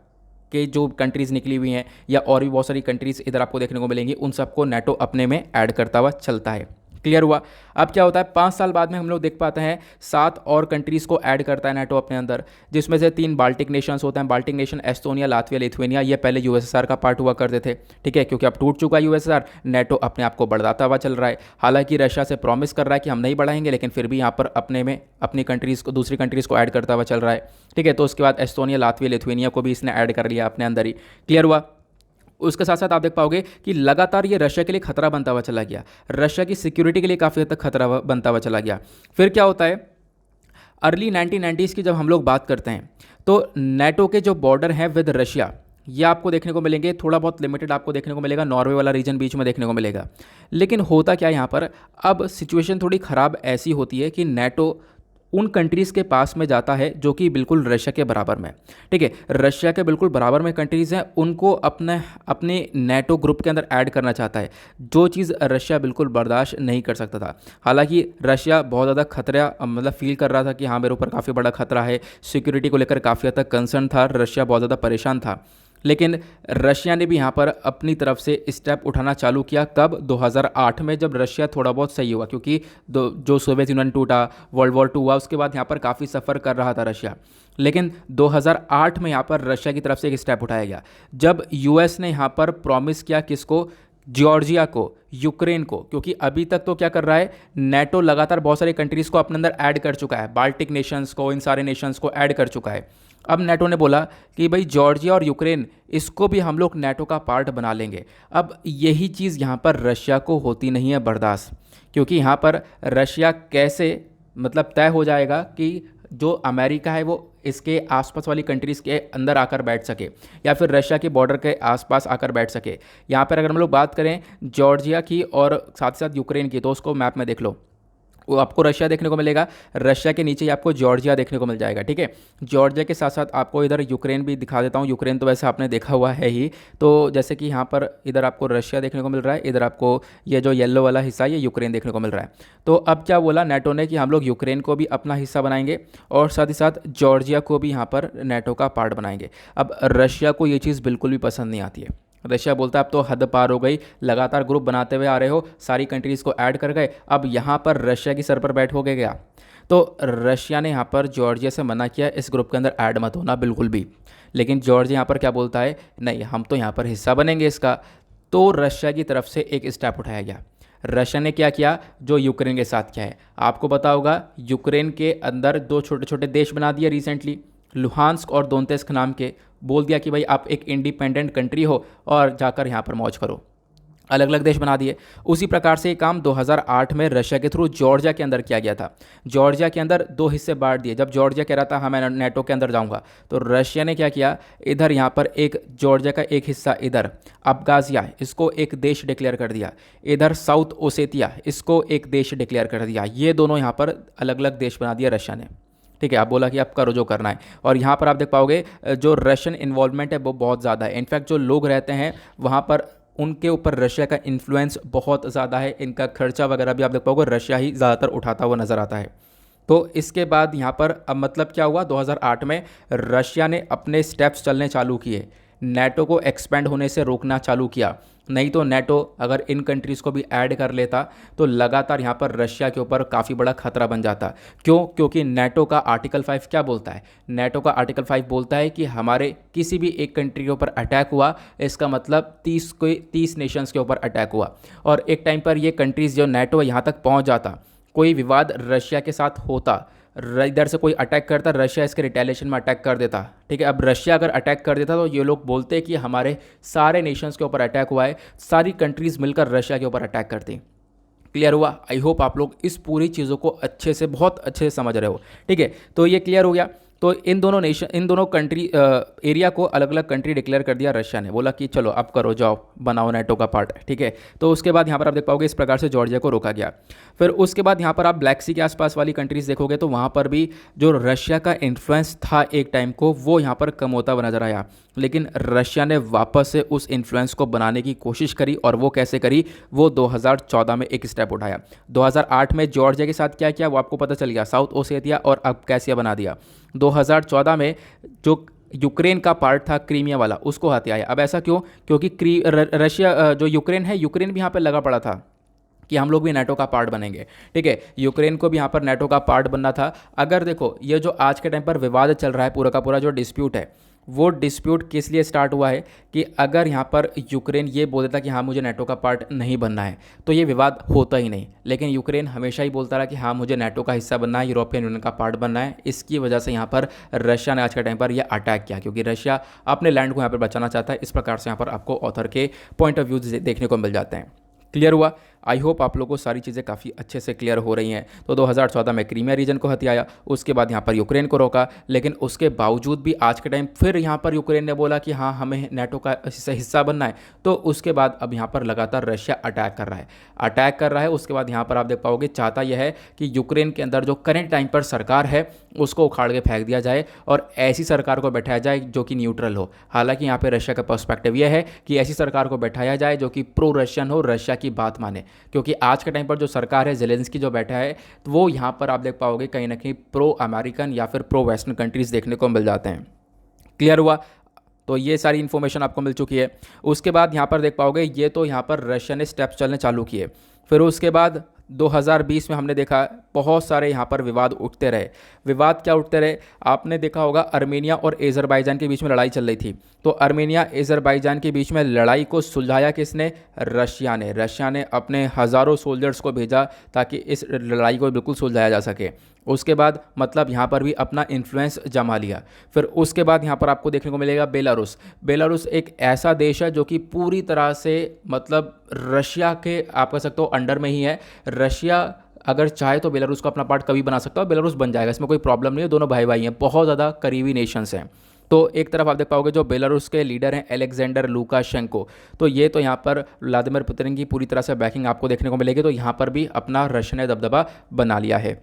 के जो कंट्रीज़ निकली हुई हैं या और भी बहुत सारी कंट्रीज़ इधर आपको देखने को मिलेंगी, उन सबको नेटो अपने में ऐड करता हुआ चलता है। क्लियर हुआ। अब क्या होता है, 5 साल बाद में हम लोग देख पाते हैं 7 और कंट्रीज़ को ऐड करता है नेटो अपने अंदर, जिसमें से 3 बाल्टिक नेशंस होते हैं। Baltic nation Estonia, Latvia, Lithuania, ये पहले यूएसएसआर का पार्ट हुआ करते थे, ठीक है। क्योंकि अब टूट चुका है यूएसएसआर, नेटो अपने आप को बढ़ाता हुआ चल रहा है। हालांकि रशिया से प्रॉमिस कर रहा है कि हम नहीं बढ़ाएंगे, लेकिन फिर भी यहाँ पर अपने में अपनी कंट्रीज़ को, दूसरी कंट्रीज़ को ऐड करता हुआ चल रहा है, ठीक है। तो उसके बाद एस्टोनिया, लातविया, लिथुआनिया को भी इसने ऐड कर लिया अपने अंदर ही। क्लियर हुआ। उसके साथ साथ आप देख पाओगे कि लगातार ये रशिया के लिए खतरा बनता हुआ चला गया, रशिया की सिक्योरिटी के लिए काफ़ी हद तक खतरा बनता हुआ चला गया। फिर क्या होता है, अर्ली 1990s की जब हम लोग बात करते हैं तो नेटो के जो बॉर्डर हैं विद रशिया, ये आपको देखने को मिलेंगे, थोड़ा बहुत लिमिटेड आपको देखने को मिलेगा, नॉर्वे वाला रीजन बीच में देखने को मिलेगा। लेकिन होता क्या है यहाँ पर, अब सिचुएशन थोड़ी ख़राब ऐसी होती है कि नेटो उन कंट्रीज़ के पास में जाता है जो कि बिल्कुल रशिया के बराबर में, ठीक है। रशिया के बिल्कुल बराबर में कंट्रीज़ हैं, उनको अपने नेटो ग्रुप के अंदर ऐड करना चाहता है, जो चीज़ रशिया बिल्कुल बर्दाश्त नहीं कर सकता था। हालांकि रशिया बहुत ज़्यादा खतरा मतलब फील कर रहा था कि हाँ मेरे ऊपर काफ़ी बड़ा खतरा है, सिक्योरिटी को लेकर काफ़ी हद तक कंसर्न था, रशिया बहुत ज़्यादा परेशान था। लेकिन रशिया ने भी यहाँ पर अपनी तरफ से स्टेप उठाना चालू किया। कब? 2008 में, जब रशिया थोड़ा बहुत सही हुआ, क्योंकि जो सोवियत यूनियन टूटा, वर्ल्ड वॉर 2 हुआ, उसके बाद यहाँ पर काफ़ी सफ़र कर रहा था रशिया। लेकिन 2008 में यहाँ पर रशिया की तरफ से एक स्टेप उठाया गया, जब यूएस ने यहाँ पर प्रॉमिस किया, किसको? जॉर्जिया को, यूक्रेन को। क्योंकि अभी तक तो क्या कर रहा है, नेटो लगातार बहुत सारी कंट्रीज़ को अपने अंदर ऐड कर चुका है, बाल्टिक नेशंस को, इन सारे नेशंस को ऐड कर चुका है। अब नेटो ने बोला कि भाई जॉर्जिया और यूक्रेन, इसको भी हम लोग नेटो का पार्ट बना लेंगे। अब यही चीज़ यहाँ पर रशिया को होती नहीं है बर्दाश्त, क्योंकि यहाँ पर रशिया कैसे मतलब तय हो जाएगा कि जो अमेरिका है वो इसके आसपास वाली कंट्रीज़ के अंदर आकर बैठ सके या फिर रशिया के बॉर्डर के आसपास आकर बैठ सके। यहाँ पर अगर हम लोग बात करें जॉर्जिया की और साथ साथ यूक्रेन की, तो उसको मैप में देख लो, वो आपको रशिया देखने को मिलेगा, रशिया के नीचे ही आपको जॉर्जिया देखने को मिल जाएगा, ठीक है। जॉर्जिया के साथ साथ आपको इधर यूक्रेन भी दिखा देता हूँ। यूक्रेन तो वैसे आपने देखा हुआ है ही, तो जैसे कि यहाँ पर इधर आपको रशिया देखने को मिल रहा है, इधर आपको ये जो येलो वाला हिस्सा ये यूक्रेन देखने को मिल रहा है। तो अब क्या बोला नेटो ने कि हम लोग यूक्रेन को भी अपना हिस्सा बनाएंगे और साथ ही साथ जॉर्जिया को भी यहाँ पर नेटो का पार्ट बनाएंगे। अब रशिया को ये चीज़ बिल्कुल भी पसंद नहीं आती है। रशिया बोलता है अब तो हद पार हो गई, लगातार ग्रुप बनाते हुए आ रहे हो, सारी कंट्रीज़ को ऐड कर गए, अब यहाँ पर रशिया की सर पर बैठोगे क्या? तो रशिया ने यहाँ पर जॉर्जिया से मना किया इस ग्रुप के अंदर ऐड मत होना बिल्कुल भी। लेकिन जॉर्जिया यहाँ पर क्या बोलता है, नहीं हम तो यहाँ पर हिस्सा बनेंगे इसका। तो रशिया की तरफ से एक स्टेप उठाया गया। रशिया ने क्या किया, जो यूक्रेन के साथ किया है, आपको पता होगा, यूक्रेन के अंदर 2 छोटे छोटे देश बना दिए रिसेंटली, लुहांस्क और दोनेत्स्क नाम के। बोल दिया कि भाई आप एक इंडिपेंडेंट कंट्री हो और जाकर यहाँ पर मौज करो, अलग अलग देश बना दिए। उसी प्रकार से ये काम 2008 में रशिया के थ्रू जॉर्जिया के अंदर किया गया था। जॉर्जिया के अंदर 2 हिस्से बांट दिए। जब जॉर्जिया कह रहा था हाँ मैं नेटो के अंदर जाऊंगा, तो रशिया ने क्या किया, इधर यहाँ पर एक जॉर्जिया का एक हिस्सा, इधर अब्खाज़िया, इसको एक देश डिक्लेयर कर दिया, इधर साउथ ओसेतिया, इसको एक देश डिक्लेयर कर दिया। ये दोनों यहाँ पर अलग अलग देश बना दिया रशिया ने, ठीक है। आप बोला कि आप करो जो करना है। और यहाँ पर आप देख पाओगे जो रशियन इन्वॉल्वमेंट है वो बहुत ज़्यादा है। इनफैक्ट जो लोग रहते हैं वहाँ पर, उनके ऊपर रशिया का इन्फ्लुएंस बहुत ज़्यादा है। इनका खर्चा वगैरह भी आप देख पाओगे रशिया ही ज़्यादातर उठाता हुआ नज़र आता है। तो इसके बाद यहाँ पर अब मतलब क्या हुआ, 2008 में रशिया ने अपने स्टेप्स चलने चालू किए नेटो को एक्सपेंड होने से रोकना चालू किया। नहीं तो नेटो अगर इन कंट्रीज़ को भी ऐड कर लेता तो लगातार यहाँ पर रशिया के ऊपर काफ़ी बड़ा खतरा बन जाता। क्यों? क्योंकि नेटो का आर्टिकल 5 क्या बोलता है? नेटो का आर्टिकल 5 बोलता है कि हमारे किसी भी एक कंट्री के ऊपर अटैक हुआ, इसका मतलब 30 नेशंस के ऊपर अटैक हुआ। और एक टाइम पर ये कंट्रीज़ जो नेटो यहाँ तक पहुँच जाता, कोई विवाद रशिया के साथ होता, इधर से कोई अटैक करता, रशिया इसके रिटेलिएशन में अटैक कर देता। ठीक है, अब रशिया अगर अटैक कर देता तो ये लोग बोलते कि हमारे सारे नेशंस के ऊपर अटैक हुआ है, सारी कंट्रीज़ मिलकर रशिया के ऊपर अटैक करती। क्लियर हुआ? आई होप आप लोग इस पूरी चीज़ों को अच्छे से, बहुत अच्छे से समझ रहे हो। ठीक है, तो ये क्लियर हो गया। तो इन दोनों कंट्री एरिया को अलग अलग कंट्री डिक्लेयर कर दिया रशिया ने, बोला कि चलो अब करो, जाओ बनाओ नेटो का पार्ट। ठीक है, तो उसके बाद यहाँ पर आप देख पाओगे इस प्रकार से जॉर्जिया को रोका गया। फिर उसके बाद यहाँ पर आप ब्लैक सी के आसपास वाली कंट्रीज़ देखोगे तो वहाँ पर भी जो रशिया का इन्फ्लुएंस था एक टाइम को, वो यहाँ पर कम होता हुआ नजर आया। लेकिन रशिया ने वापस से उस इन्फ्लुएंस को बनाने की कोशिश करी, और वो कैसे करी? वो 2014 में एक स्टेप उठाया। 2008 में जॉर्जिया के साथ क्या किया वो आपको पता चल गया, साउथ ओसेटिया और अब कैसिया बना दिया। 2014 में जो यूक्रेन का पार्ट था क्रीमिया वाला, उसको हथियाया। अब ऐसा क्यों? क्योंकि रशिया जो यूक्रेन है, यूक्रेन भी यहाँ पर लगा पड़ा था कि हम लोग भी नेटो का पार्ट बनेंगे। ठीक है, यूक्रेन को भी यहाँ पर नेटो का पार्ट बनना था। अगर देखो ये जो आज के टाइम पर विवाद चल रहा है, पूरा का पूरा जो डिस्प्यूट है, वो डिस्प्यूट किस लिए स्टार्ट हुआ है कि अगर यहाँ पर यूक्रेन ये बोल देता कि हाँ मुझे नेटो का पार्ट नहीं बनना है तो ये विवाद होता ही नहीं। लेकिन यूक्रेन हमेशा ही बोलता रहा कि हाँ मुझे नेटो का हिस्सा बनना है, यूरोपियन यूनियन का पार्ट बनना है। इसकी वजह से यहाँ पर रशिया ने आज के टाइम पर यह अटैक किया, क्योंकि रशिया अपने लैंड को यहाँ पर बचाना चाहता है। इस प्रकार से यहाँ पर आपको ऑथर के पॉइंट ऑफ व्यू देखने को मिल जाते हैं। क्लियर हुआ? आई होप आप लोगों को सारी चीज़ें काफ़ी अच्छे से क्लियर हो रही हैं। तो 2014 में क्रीमिया रीजन को हथियाया, उसके बाद यहाँ पर यूक्रेन को रोका। लेकिन उसके बावजूद भी आज के टाइम फिर यहाँ पर यूक्रेन ने बोला कि हाँ हमें नेटो का हिस्सा बनना है। तो उसके बाद अब यहाँ पर लगातार रशिया अटैक कर रहा है। उसके बाद यहाँ पर आप देख पाओगे चाहता यह है कि यूक्रेन के अंदर जो करेंट टाइम पर सरकार है उसको उखाड़ के फेंक दिया जाए और ऐसी सरकार को बैठाया जाए जो कि न्यूट्रल हो। हालांकि यहाँ पे रशिया का पर्सपेक्टिव यह है कि ऐसी सरकार को बैठाया जाए जो कि प्रो रशियन हो, रशिया की बात माने। क्योंकि आज के टाइम पर जो सरकार है, ज़ेलेंस्की जो बैठा है, तो वो यहाँ पर आप देख पाओगे कहीं ना कहीं प्रो अमेरिकन या फिर प्रो वेस्टर्न कंट्रीज़ देखने को मिल जाते हैं। क्लियर हुआ? तो ये सारी इन्फॉर्मेशन आपको मिल चुकी है। उसके बाद यहाँ पर देख पाओगे ये तो यहाँ पर रशिया ने स्टेप्स चलने चालू किए। फिर उसके बाद 2020 में हमने देखा बहुत सारे यहाँ पर विवाद उठते रहे। विवाद क्या उठते रहे? आपने देखा होगा आर्मेनिया और अज़रबैजान के बीच में लड़ाई चल रही थी। तो आर्मेनिया अज़रबैजान के बीच में लड़ाई को सुलझाया किसने? रशिया ने। रशिया ने अपने हज़ारों सोल्जर्स को भेजा ताकि इस लड़ाई को बिल्कुल सुलझाया जा सके। उसके बाद मतलब यहाँ पर भी अपना इन्फ्लुएंस जमा लिया। फिर उसके बाद यहाँ पर आपको देखने को मिलेगा बेलारूस। बेलारूस एक ऐसा देश है जो कि पूरी तरह से मतलब रशिया के आप कह सकते हो अंडर में ही है। रशिया अगर चाहे तो बेलारूस को अपना पार्ट कभी बना सकता है और बेलारूस बन जाएगा, इसमें कोई प्रॉब्लम नहीं है। दोनों भाई भाई हैं, बहुत ज़्यादा करीबी नेशंस हैं। तो एक तरफ आप देख पाओगे जो बेलारूस के लीडर हैं अलेक्जेंडर लुकाशेंको, तो ये तो यहाँ पर व्लादिमीर पुतिन की पूरी तरह से बैकिंग आपको देखने को मिलेगी। तो यहाँ पर भी अपना रशिया ने दबदबा बना लिया है।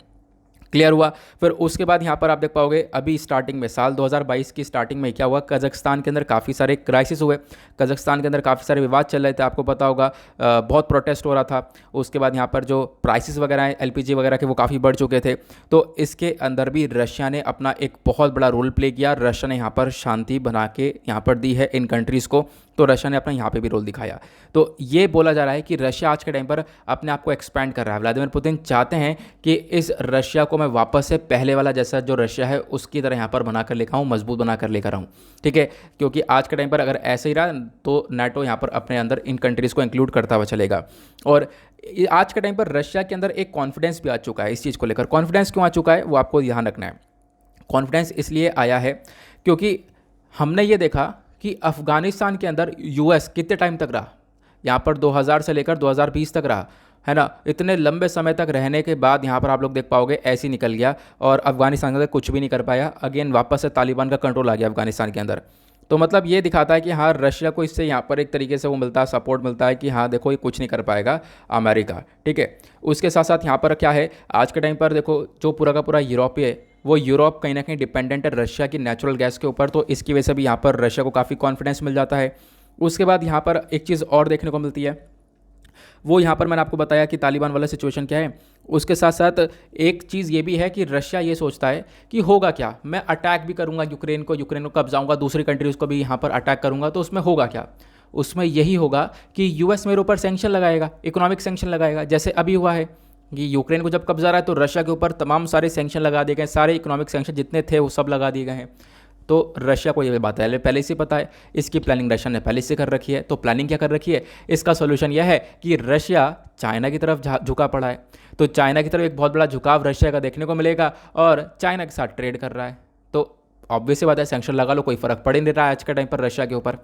क्लियर हुआ? फिर उसके बाद यहाँ पर आप देख पाओगे अभी स्टार्टिंग में साल 2022 की स्टार्टिंग में क्या हुआ, कजाकिस्तान के अंदर काफ़ी सारे क्राइसिस हुए। कजाकिस्तान के अंदर काफ़ी सारे विवाद चल रहे थे, आपको पता होगा बहुत प्रोटेस्ट हो रहा था। उसके बाद यहाँ पर जो प्राइसेस वगैरह हैं एलपीजी वगैरह के वो काफ़ी बढ़ चुके थे। तो इसके अंदर भी रशिया ने अपना एक बहुत बड़ा रोल प्ले किया। रशिया ने यहाँ पर शांति बना के यहाँ पर दी है इन कंट्रीज़ को, तो रशिया ने अपना यहाँ पे भी रोल दिखाया। तो ये बोला जा रहा है कि रशिया आज के टाइम पर अपने आप को एक्सपैंड कर रहा है। व्लादिमीर पुतिन चाहते हैं कि इस रशिया को मैं वापस से पहले वाला जैसा जो रशिया है उसकी तरह यहाँ पर बनाकर लेकर आऊँ, मजबूत बनाकर लेकर आऊँ। ठीक है, क्योंकि आज के टाइम पर अगर ऐसे ही रहा तो नाटो यहाँ पर अपने अंदर इन कंट्रीज़ को इंक्लूड करता हुआ चलेगा। और आज के टाइम पर रशिया के अंदर एक कॉन्फिडेंस भी आ चुका है इस चीज़ को लेकर। कॉन्फिडेंस क्यों आ चुका है वो आपको ध्यान रखना है। कॉन्फिडेंस इसलिए आया है क्योंकि हमने ये देखा कि अफ़गानिस्तान के अंदर यूएस कितने टाइम तक रहा, यहाँ पर 2000 से लेकर 2020 तक रहा, है ना। इतने लंबे समय तक रहने के बाद यहाँ पर आप लोग देख पाओगे ऐसे ही निकल गया और अफ़गानिस्तान के अंदर कुछ भी नहीं कर पाया। अगेन वापस से तालिबान का कंट्रोल आ गया अफ़गानिस्तान के अंदर। तो मतलब ये दिखाता है कि हाँ रशिया को इससे यहाँ पर एक तरीके से वो मिलता है, सपोर्ट मिलता है कि हाँ देखो ये कुछ नहीं कर पाएगा अमेरिका। ठीक है, उसके साथ साथ यहाँ पर क्या है आज के टाइम पर देखो जो पूरा का पूरा यूरोप है वो यूरोप कहीं ना कहीं डिपेंडेंट है रशिया की नेचुरल गैस के ऊपर। तो इसकी वजह से भी यहाँ पर रशिया को काफ़ी कॉन्फिडेंस मिल जाता है। उसके बाद यहाँ पर एक चीज़ और देखने को मिलती है, वो यहाँ पर मैंने आपको बताया कि तालिबान वाला सिचुएशन क्या है। उसके साथ साथ एक चीज़ ये भी है कि रशिया ये सोचता है कि होगा क्या, मैं अटैक भी करूँगा यूक्रेन को कब्जाऊँगा, दूसरी कंट्रीज़ को भी यहाँ पर अटैक करूँगा, तो उसमें होगा क्या? उसमें यही होगा कि यूएस मेरे ऊपर सैंक्शन लगाएगा, इकोनॉमिक सैंक्शन लगाएगा, जैसे अभी हुआ है कि यूक्रेन को जब कब्जा रहा है तो रशिया के ऊपर तमाम सारे सैंक्शन लगा दिए गए, सारे इकोनॉमिक सैंक्शन जितने थे वो सब लगा दिए गए हैं। तो रशिया को ये बात है पहले से पता है, इसकी प्लानिंग रशिया ने पहले से कर रखी है। तो प्लानिंग क्या कर रखी है, इसका सोल्यूशन यह है कि रशिया चाइना की तरफ झुका पड़ा है, तो चाइना की तरफ एक बहुत बड़ा झुकाव रशिया का देखने को मिलेगा और चाइना के साथ ट्रेड कर रहा है। तो ऑब्वियस सी बात है, सैंक्शन लगा लो, कोई फर्क पड़ ही नहीं रहा है आज के टाइम पर रशिया के ऊपर,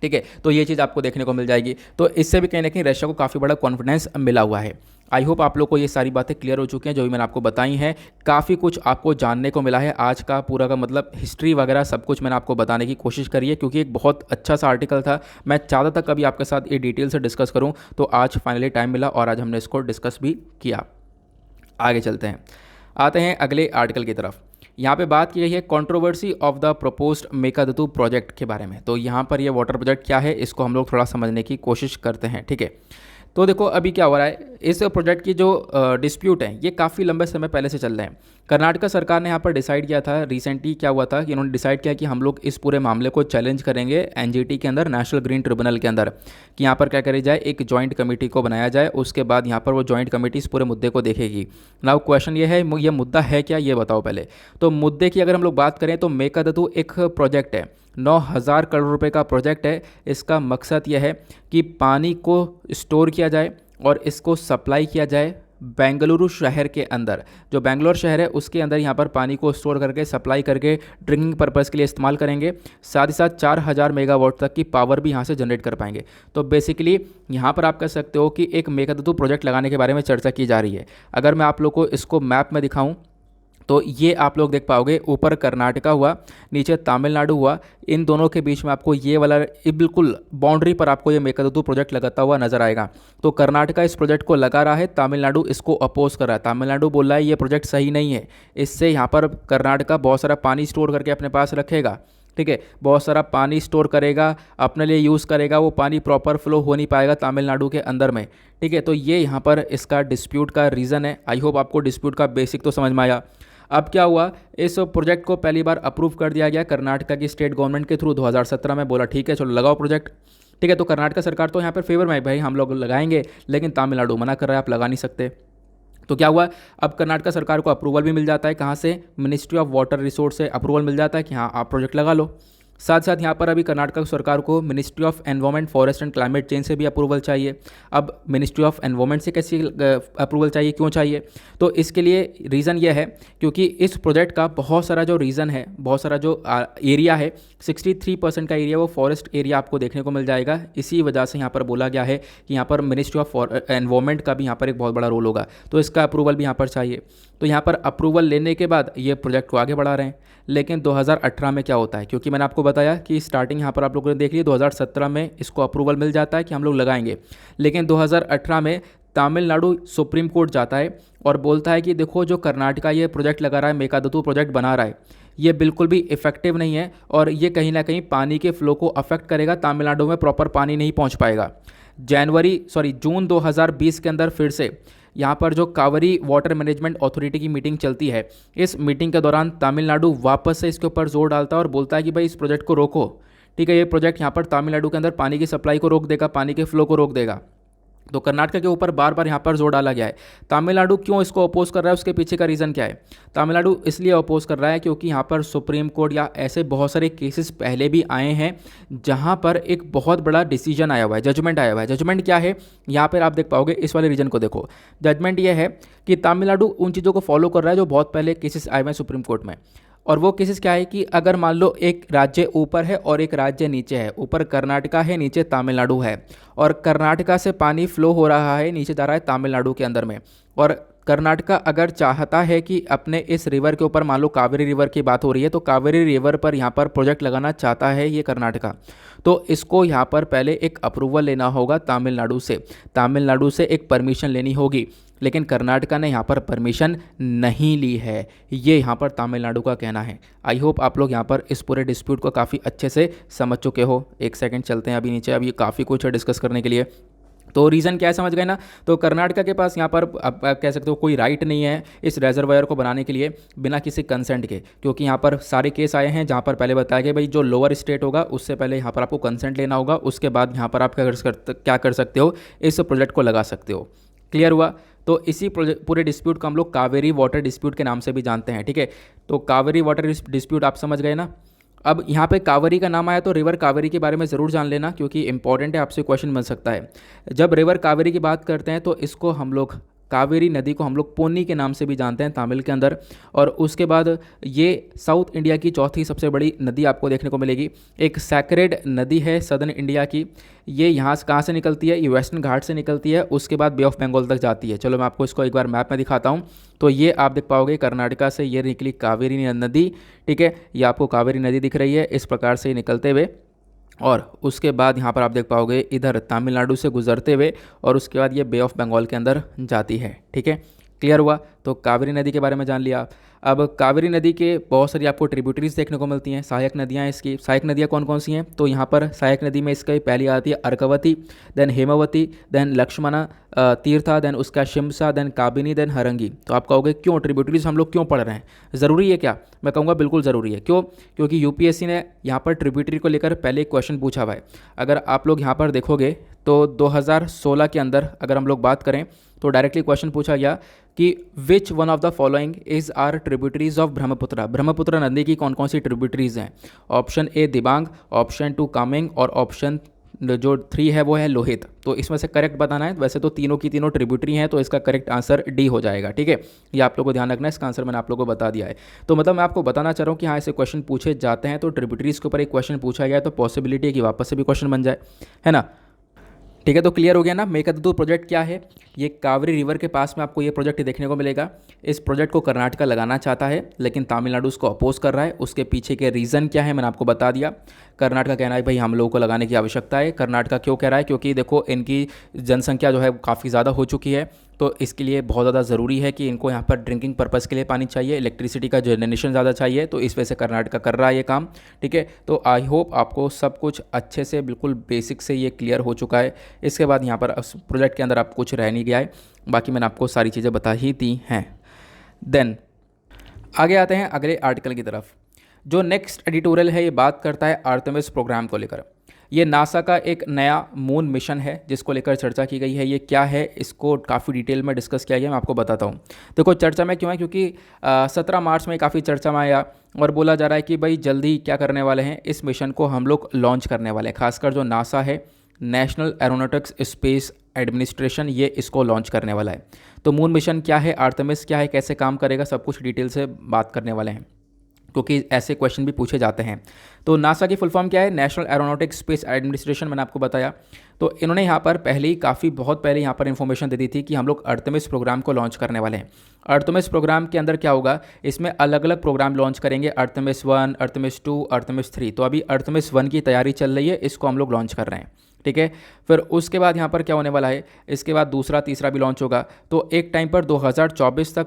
ठीक है। तो ये चीज़ आपको देखने को मिल जाएगी। तो इससे भी कहीं ना कहीं रशिया को काफ़ी बड़ा कॉन्फिडेंस मिला हुआ है। आई होप आप लोग को ये सारी बातें क्लियर हो चुकी हैं जो भी मैंने आपको बताई हैं। काफ़ी कुछ आपको जानने को मिला है आज का पूरा का मतलब हिस्ट्री वगैरह सब कुछ मैंने आपको बताने की कोशिश करी है, क्योंकि एक बहुत अच्छा सा आर्टिकल था। मैं चाहता था कभी आपके साथ ये डिटेल से डिस्कस करूँ, तो आज फाइनली टाइम मिला और आज हमने इसको डिस्कस भी किया। आगे चलते हैं, आते हैं अगले आर्टिकल की तरफ। यहाँ पे बात की गई है controversy of the proposed Mekedatu project के बारे में। तो यहाँ पर ये वाटर प्रोजेक्ट क्या है, इसको हम लोग थोड़ा समझने की कोशिश करते हैं, ठीक है। तो देखो अभी क्या हो रहा है, इस प्रोजेक्ट की जो डिस्प्यूट है ये काफ़ी लंबे समय पहले से चल रहे हैं। कर्नाटका सरकार ने यहाँ पर डिसाइड किया था, रिसेंटली क्या हुआ था कि इन्होंने डिसाइड किया कि हम लोग इस पूरे मामले को चैलेंज करेंगे एनजीटी के अंदर, नेशनल ग्रीन ट्रिब्यूनल के अंदर, कि यहाँ पर क्या करी जाए, एक जॉइंट कमेटी को बनाया जाए। उसके बाद यहाँ पर वो जॉइंट कमेटी इस पूरे मुद्दे को देखेगी। नाउ क्वेश्चन ये है, ये मुद्दा है क्या, ये बताओ पहले। तो मुद्दे की अगर हम लोग बात करें तो मेकादतु एक प्रोजेक्ट है, 9,000 करोड़ रुपए का प्रोजेक्ट है। इसका मकसद यह है कि पानी को स्टोर किया जाए और इसको सप्लाई किया जाए बेंगलुरु शहर के अंदर। जो बेंगलोर शहर है उसके अंदर यहाँ पर पानी को स्टोर करके सप्लाई करके ड्रिंकिंग पर्पज़ के लिए इस्तेमाल करेंगे। साथ ही साथ 4,000 मेगावाट तक की पावर भी यहाँ से जनरेट कर पाएंगे। तो बेसिकली यहाँ पर आप कह सकते हो कि एक मेकादतु प्रोजेक्ट लगाने के बारे में चर्चा की जा रही है। अगर मैं आप लोग को इसको मैप में दिखाऊँ तो ये आप लोग देख पाओगे, ऊपर कर्नाटका हुआ, नीचे तमिलनाडु हुआ, इन दोनों के बीच में आपको ये वाला बिल्कुल बाउंड्री पर आपको ये मेकादतु प्रोजेक्ट लगाता हुआ नजर आएगा। तो कर्नाटका इस प्रोजेक्ट को लगा रहा है, तमिलनाडु इसको अपोज कर रहा है। तमिलनाडु बोल रहा है ये प्रोजेक्ट सही नहीं है, इससे यहाँ पर कर्नाटका बहुत सारा पानी स्टोर करके अपने पास रखेगा, ठीक है, बहुत सारा पानी स्टोर करेगा, अपने लिए यूज़ करेगा, वो पानी प्रॉपर फ्लो हो नहीं पाएगा तमिलनाडु के अंदर में, ठीक है। तो ये यहाँ पर इसका डिस्प्यूट का रीज़न है। आई होप आपको डिस्प्यूट का बेसिक तो समझ में आया। अब क्या हुआ, इस प्रोजेक्ट को पहली बार अप्रूव कर दिया गया कर्नाटका की स्टेट गवर्नमेंट के थ्रू 2017 में। बोला ठीक है चलो लगाओ प्रोजेक्ट, ठीक है। तो कर्नाटका सरकार तो यहाँ पर फेवर में है, भाई हम लोग लगाएंगे, लेकिन तमिलनाडु मना कर रहा है, आप लगा नहीं सकते। तो क्या हुआ, अब कर्नाटका सरकार को अप्रूवल भी मिल जाता है, कहाँ से, मिनिस्ट्री ऑफ वाटर रिसोर्स से अप्रूवल मिल जाता है कि हाँ आप प्रोजेक्ट लगा लो। साथ साथ यहाँ पर अभी कर्नाटका सरकार को ministry of environment, forest and climate change से भी अप्रूवल चाहिए। अब मिनिस्ट्री ऑफ एनवायरमेंट से कैसी अप्रूवल चाहिए, क्यों चाहिए, तो इसके लिए रीज़न ये है क्योंकि इस प्रोजेक्ट का बहुत सारा जो रीज़न है, बहुत सारा जो एरिया है, 63% का एरिया वो फॉरेस्ट एरिया आपको देखने को मिल जाएगा। इसी वजह से यहाँ पर बोला गया है कि यहाँ पर मिनिस्ट्री ऑफ एनवायरमेंट का भी यहाँ पर एक बहुत बड़ा रोल होगा, तो इसका अप्रूवल भी यहाँ पर चाहिए। तो यहाँ पर अप्रूवल लेने के बाद ये प्रोजेक्ट को आगे बढ़ा रहे हैं। लेकिन 2018 में क्या होता है, क्योंकि मैंने आपको बताया कि स्टार्टिंग यहाँ पर आप लोगों ने देख लिया, 2017 में इसको अप्रूवल मिल जाता है कि हम लोग लगाएंगे। लेकिन 2018 में तमिलनाडु सुप्रीम कोर्ट जाता है और बोलता है कि देखो जो कर्नाटका ये प्रोजेक्ट लगा रहा है, मेकादतु प्रोजेक्ट बना रहा है, ये बिल्कुल भी इफेक्टिव नहीं है और ये कहीं ना कहीं पानी के फ्लो को अफेक्ट करेगा, तमिलनाडु में प्रॉपर पानी नहीं पहुँच पाएगा। जून 2020 के अंदर फिर से यहाँ पर जो कावेरी वाटर मैनेजमेंट अथॉरिटी की मीटिंग चलती है, इस मीटिंग के दौरान तमिलनाडु वापस से इसके ऊपर जोर डालता है और बोलता है कि भाई इस प्रोजेक्ट को रोको, ठीक है। ये प्रोजेक्ट यहाँ पर तमिलनाडु के अंदर पानी की सप्लाई को रोक देगा, पानी के फ्लो को रोक देगा। तो कर्नाटका के ऊपर बार बार यहाँ पर जोर डाला गया है। तमिलनाडु क्यों इसको अपोज कर रहा है, उसके पीछे का रीज़न क्या है। तमिलनाडु इसलिए अपोज कर रहा है क्योंकि यहाँ पर सुप्रीम कोर्ट या ऐसे बहुत सारे केसेस पहले भी आए हैं जहाँ पर एक बहुत बड़ा डिसीजन आया हुआ है, जजमेंट आया हुआ है। जजमेंट क्या है, यहाँ पर आप देख पाओगे, इस वाले रीजन को देखो। जजमेंट ये है कि तमिलनाडु उन चीज़ों को फॉलो कर रहा है जो बहुत पहले केसेस आए हुए हैं सुप्रीम कोर्ट में। और वो केसेस क्या है कि अगर मान लो एक राज्य ऊपर है और एक राज्य नीचे है, ऊपर कर्नाटका है, नीचे तमिलनाडु है, और कर्नाटका से पानी फ्लो हो रहा है, नीचे जा रहा है तमिलनाडु के अंदर में, और कर्नाटका अगर चाहता है कि अपने इस रिवर के ऊपर, मान लो कावेरी रिवर की बात हो रही है, तो कावेरी रिवर पर यहाँ पर प्रोजेक्ट लगाना चाहता है ये कर्नाटका, तो इसको यहाँ पर पहले एक अप्रूवल लेना होगा तमिलनाडु से एक परमिशन लेनी होगी। लेकिन कर्नाटका ने यहाँ पर परमिशन नहीं ली है, ये यहाँ पर तमिलनाडु का कहना है। आई होप आप लोग यहाँ पर इस पूरे डिस्प्यूट को काफ़ी अच्छे से समझ चुके हो। एक सेकंड चलते हैं अभी नीचे, अभी काफ़ी कुछ है डिस्कस करने के लिए। तो रीज़न क्या है समझ गए ना। तो कर्नाटका के पास यहाँ पर आप कह सकते हो कोई राइट नहीं है इस रेजर्वायर को बनाने के लिए बिना किसी कंसेंट के, क्योंकि यहाँ पर सारे केस आए हैं जहाँ पर पहले बताया गया भाई जो लोअर स्टेट होगा उससे पहले यहाँ पर आपको कंसेंट लेना होगा, उसके बाद यहाँ पर आप क्या कर सकते हो, इस प्रोजेक्ट को लगा सकते हो। क्लियर हुआ। तो इसी पूरे डिस्प्यूट को हम लोग कावेरी वाटर डिस्प्यूट के नाम से भी जानते हैं। ठीक है, तो कावेरी वाटर डिस्प्यूट आप समझ गए ना। अब यहाँ पे कावेरी का नाम आया तो रिवर कावेरी के बारे में ज़रूर जान लेना, क्योंकि इंपॉर्टेंट है, आपसे क्वेश्चन बन सकता है। जब रिवर कावेरी की बात करते हैं तो इसको हम लोग कावेरी नदी को हम लोग पोन्नी के नाम से भी जानते हैं तमिल के अंदर। और उसके बाद ये साउथ इंडिया की चौथी सबसे बड़ी नदी आपको देखने को मिलेगी। एक सैक्रेड नदी है सदर्न इंडिया की। ये यहाँ से कहाँ से निकलती है, ये वेस्टर्न घाट से निकलती है, उसके बाद बे ऑफ बंगाल तक जाती है। चलो मैं आपको इसको एक बार मैप में दिखाता हूँ। तो ये आप देख पाओगे कर्नाटका से ये निकली कावेरी नदी। ठीक है, ये आपको कावेरी नदी दिख रही है इस प्रकार से निकलते हुए, और उसके बाद यहाँ पर आप देख पाओगे इधर तमिलनाडु से गुजरते हुए, और उसके बाद ये बे ऑफ बंगाल के अंदर जाती है। ठीक है, क्लियर हुआ। तो कावेरी नदी के बारे में जान लिया। अब कावेरी नदी के बहुत सारी आपको ट्रिब्यूटरीज देखने को मिलती हैं, सहायक नदियाँ इसकी। सहायक नदियाँ कौन कौन सी हैं, तो यहाँ पर सहायक नदी में इसकी पहली आती है Arkavathi, then Hemavathi, then Lakshmana Tirtha, then उसका शिमसा, देन काबिनी, देन हरंगी। तो आप कहोगे क्यों ट्रिब्यूटरीज हम लोग क्यों पढ़ रहे हैं, ज़रूरी है क्या? मैं कहूँगा बिल्कुल ज़रूरी है। क्यों? क्योंकि यूपीएससी ने यहाँ पर ट्रिब्यूटरी को लेकर पहले एक क्वेश्चन पूछा हुआ है। अगर आप लोग यहाँ पर देखोगे तो 2016 के अंदर अगर हम लोग बात करें तो डायरेक्टली क्वेश्चन पूछा गया कि which one of the following is are tributaries of Brahmaputra. Brahmaputra नदी की कौन कौन सी ट्रिब्यूटरीज हैं? Option A Dibang, option 2 Kameng, और ऑप्शन जो 3 है वो है लोहित। तो इसमें से करेक्ट बताना है। वैसे तो तीनों की तीनों ट्रिब्यूटरी हैं, तो इसका करेक्ट आंसर डी हो जाएगा। ठीक है, ये आप लोगों को ध्यान रखना है, इसका आंसर मैंने आप लोगों को बता दिया है। तो मतलब मैं आपको बताना चाह रहा हूँ कि हाँ ऐसे क्वेश्चन पूछे जाते हैं। तो ट्रिब्यूटरीज के ऊपर एक क्वेश्चन पूछा गया है तो पॉसिबिलिटी है कि वापस से भी क्वेश्चन बन जाए, है ना। ठीक है, तो क्लियर हो गया ना। मेकदूर प्रोजेक्ट क्या है, ये कावेरी रिवर के पास में आपको ये प्रोजेक्ट देखने को मिलेगा। इस प्रोजेक्ट को कर्नाटका लगाना चाहता है लेकिन तमिलनाडु उसको अपोज कर रहा है। उसके पीछे के रीज़न क्या है मैंने आपको बता दिया। कर्नाटका कहना है भाई हम लोगों को लगाने की आवश्यकता है। कर्नाटका क्यों कह रहा है, क्योंकि देखो इनकी जनसंख्या जो है काफ़ी ज़्यादा हो चुकी है, तो इसके लिए बहुत ज़्यादा ज़रूरी है कि इनको यहाँ पर ड्रिंकिंग पर्पज़ के लिए पानी चाहिए, इलेक्ट्रिसिटी का जनरेशन ज़्यादा चाहिए, तो इस वजह से कर्नाटका कर रहा है ये काम। ठीक है, तो आई होप आपको सब कुछ अच्छे से बिल्कुल बेसिक से ये क्लियर हो चुका है। इसके बाद यहाँ पर प्रोजेक्ट के अंदर आप कुछ रह नहीं गया है, बाकी मैंने आपको सारी चीज़ें बता ही दी हैं। देन आगे आते हैं अगले आर्टिकल की तरफ। जो नेक्स्ट एडिटोरियल है ये बात करता है आर्टेमिस प्रोग्राम को लेकर। ये नासा का एक नया मून मिशन है जिसको लेकर चर्चा की गई है। ये क्या है इसको काफ़ी डिटेल में डिस्कस किया गया, मैं आपको बताता हूँ। देखो चर्चा में क्यों है, क्योंकि 17 मार्च में काफ़ी चर्चा में आया और बोला जा रहा है कि भाई जल्दी क्या करने वाले हैं, इस मिशन को हम लोग लॉन्च करने वाले हैं। खासकर जो नासा है, नेशनल एरोनॉटिक्स स्पेस एडमिनिस्ट्रेशन, ये इसको लॉन्च करने वाला है। तो मून मिशन क्या है, आर्टेमिस क्या है, कैसे काम करेगा, सब कुछ डिटेल से बात करने वाले हैं, क्योंकि ऐसे क्वेश्चन भी पूछे जाते हैं। तो नासा की फुल फॉर्म क्या है, नेशनल एरोनॉटिक्स स्पेस एडमिनिस्ट्रेशन, मैंने आपको बताया। तो इन्होंने यहाँ पर पहले ही बहुत पहले यहाँ पर इन्फॉर्मेशन दे दी थी कि हम लोग आर्टेमिस प्रोग्राम को लॉन्च करने वाले हैं। आर्टेमिस प्रोग्राम के अंदर क्या होगा, इसमें अलग अलग प्रोग्राम लॉन्च करेंगे, आर्टेमिस 1, आर्टेमिस 2, आर्टेमिस 3। तो अभी आर्टेमिस 1 की तैयारी चल रही है, इसको हम लोग लॉन्च कर रहे हैं। ठीक है, फिर उसके बाद यहाँ पर क्या होने वाला है, इसके बाद दूसरा तीसरा भी लॉन्च होगा। तो एक टाइम पर 2024 तक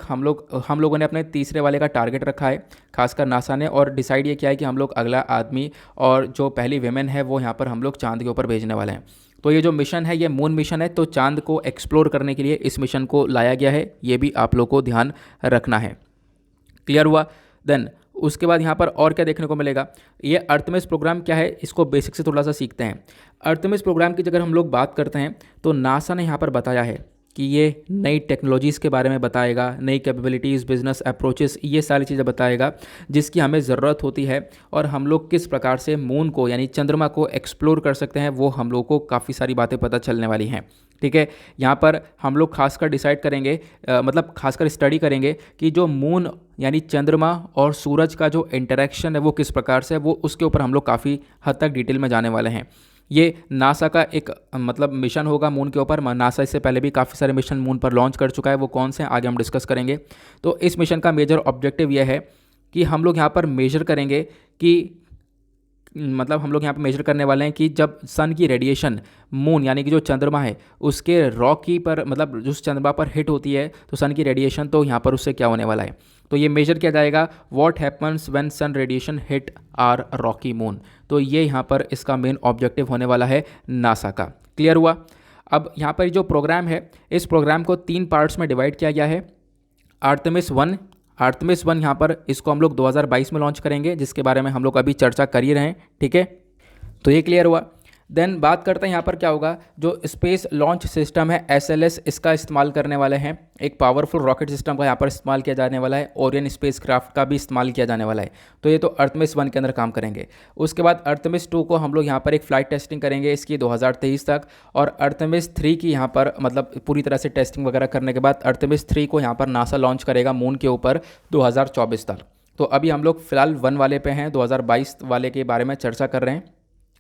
हम लोगों ने अपने तीसरे वाले का टारगेट रखा है, खासकर नासा ने। और डिसाइड ये किया है कि हम लोग अगला आदमी और जो पहली विमेन है वो यहाँ पर हम लोग चांद के ऊपर भेजने वाले हैं। तो ये जो मिशन है ये मून मिशन है, तो चांद को एक्सप्लोर करने के लिए इस मिशन को लाया गया है, ये भी आप लोग को ध्यान रखना है। क्लियर हुआ। देन उसके बाद यहाँ पर और क्या देखने को मिलेगा, ये आर्टेमिस प्रोग्राम क्या है, इसको बेसिक से थोड़ा सा सीखते हैं। आर्टेमिस प्रोग्राम की अगर हम लोग बात करते हैं तो नासा ने यहाँ पर बताया है कि ये नई टेक्नोलॉजीज़ के बारे में बताएगा, नई कैपेबिलिटीज़, बिजनेस अप्रोचेस, ये सारी चीज़ें बताएगा जिसकी हमें ज़रूरत होती है। और हम लोग किस प्रकार से मून को यानी चंद्रमा को एक्सप्लोर कर सकते हैं, वो हम लोग को काफ़ी सारी बातें पता चलने वाली हैं। ठीक है, यहाँ पर हम लोग खासकर डिसाइड करेंगे, मतलब खासकर स्टडी करेंगे कि जो मून यानी चंद्रमा और सूरज का जो इंटरेक्शन है वो किस प्रकार से है, वो उसके ऊपर हम लोग काफ़ी हद तक डिटेल में जाने वाले हैं। ये नासा का एक मतलब मिशन होगा मून के ऊपर। नासा इससे पहले भी काफ़ी सारे मिशन मून पर लॉन्च कर चुका है, वो कौन से हैं आगे हम डिस्कस करेंगे। तो इस मिशन का मेजर ऑब्जेक्टिव यह है कि हम लोग यहाँ पर मेजर करेंगे कि मतलब हम लोग यहाँ पे मेजर करने वाले हैं कि जब सन की रेडिएशन मून यानी कि जो चंद्रमा है उसके रॉकी पर मतलब जो चंद्रमा पर हिट होती है तो सन की रेडिएशन, तो यहाँ पर उससे क्या होने वाला है, तो ये मेजर किया जाएगा what happens when sun radiation hit our rocky moon. तो ये यहाँ पर इसका मेन ऑब्जेक्टिव होने वाला है नासा का। क्लियर हुआ। अब यहाँ पर जो प्रोग्राम है, इस प्रोग्राम को 3 पार्ट्स में डिवाइड किया गया है। आर्टेमिस 1 यहाँ पर इसको हम लोग 2022 में लॉन्च करेंगे, जिसके बारे में हम लोग अभी चर्चा कर ही रहे हैं, ठीक है। तो ये क्लियर हुआ। देन बात करते हैं यहाँ पर क्या होगा, जो स्पेस लॉन्च सिस्टम है SLS, इसका इस्तेमाल करने वाले हैं। एक पावरफुल रॉकेट सिस्टम का यहाँ पर इस्तेमाल किया जाने वाला है। ओरियन स्पेस क्राफ्ट का भी इस्तेमाल किया जाने वाला है। तो ये तो आर्टेमिस 1 के अंदर काम करेंगे। उसके बाद आर्टेमिस 2 को हम लोग यहाँ पर एक फ़्लाइट टेस्टिंग करेंगे इसकी 2023 तक, और आर्टेमिस 3 की यहाँ पर मतलब पूरी तरह से टेस्टिंग वगैरह करने के बाद आर्टेमिस 3 को यहाँ पर नासा लॉन्च करेगा मून के ऊपर 2024 तक। तो अभी हम लोग फिलहाल 1 वाले पे हैं, 2022 वाले के बारे में चर्चा कर रहे हैं।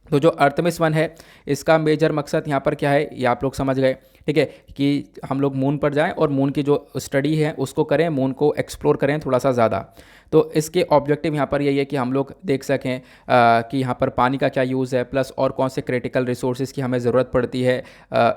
तो जो आर्टेमिस 1 है, इसका मेजर मकसद यहाँ पर क्या है, ये आप लोग समझ गए, ठीक है, कि हम लोग मून पर जाएं और मून की जो स्टडी है उसको करें, मून को एक्सप्लोर करें थोड़ा सा ज़्यादा। तो इसके ऑब्जेक्टिव यहाँ पर यही है कि हम लोग देख सकें कि यहाँ पर पानी का क्या यूज़ है, प्लस और कौन से क्रिटिकल रिसोर्सेज की हमें ज़रूरत पड़ती है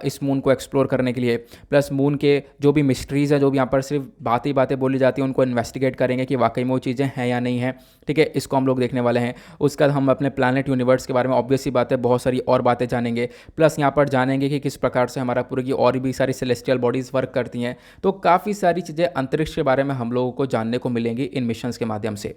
इस मून को एक्सप्लोर करने के लिए, प्लस मून के जो भी मिस्ट्रीज़ है, जो भी यहाँ पर सिर्फ बातें बोली जाती हैं, उनको इन्वेस्टिगेट करेंगे कि वाकई में वो चीज़ें हैं या नहीं है, ठीक है। इसको हम लोग देखने वाले हैं। उसके बाद हम अपने प्लानट यूनिवर्स के बारे में ऑब्वियस सी बात है बहुत सारी और बातें जानेंगे, प्लस यहाँ पर जानेंगे कि किस प्रकार से हमारा पूरी की और भी सारी सेलेस्टियल बॉडीज़ वर्क करती हैं। तो काफ़ी सारी चीज़ें अंतरिक्ष के बारे में हम लोगों को जानने को मिलेंगी इन मिशंस के माध्यम से।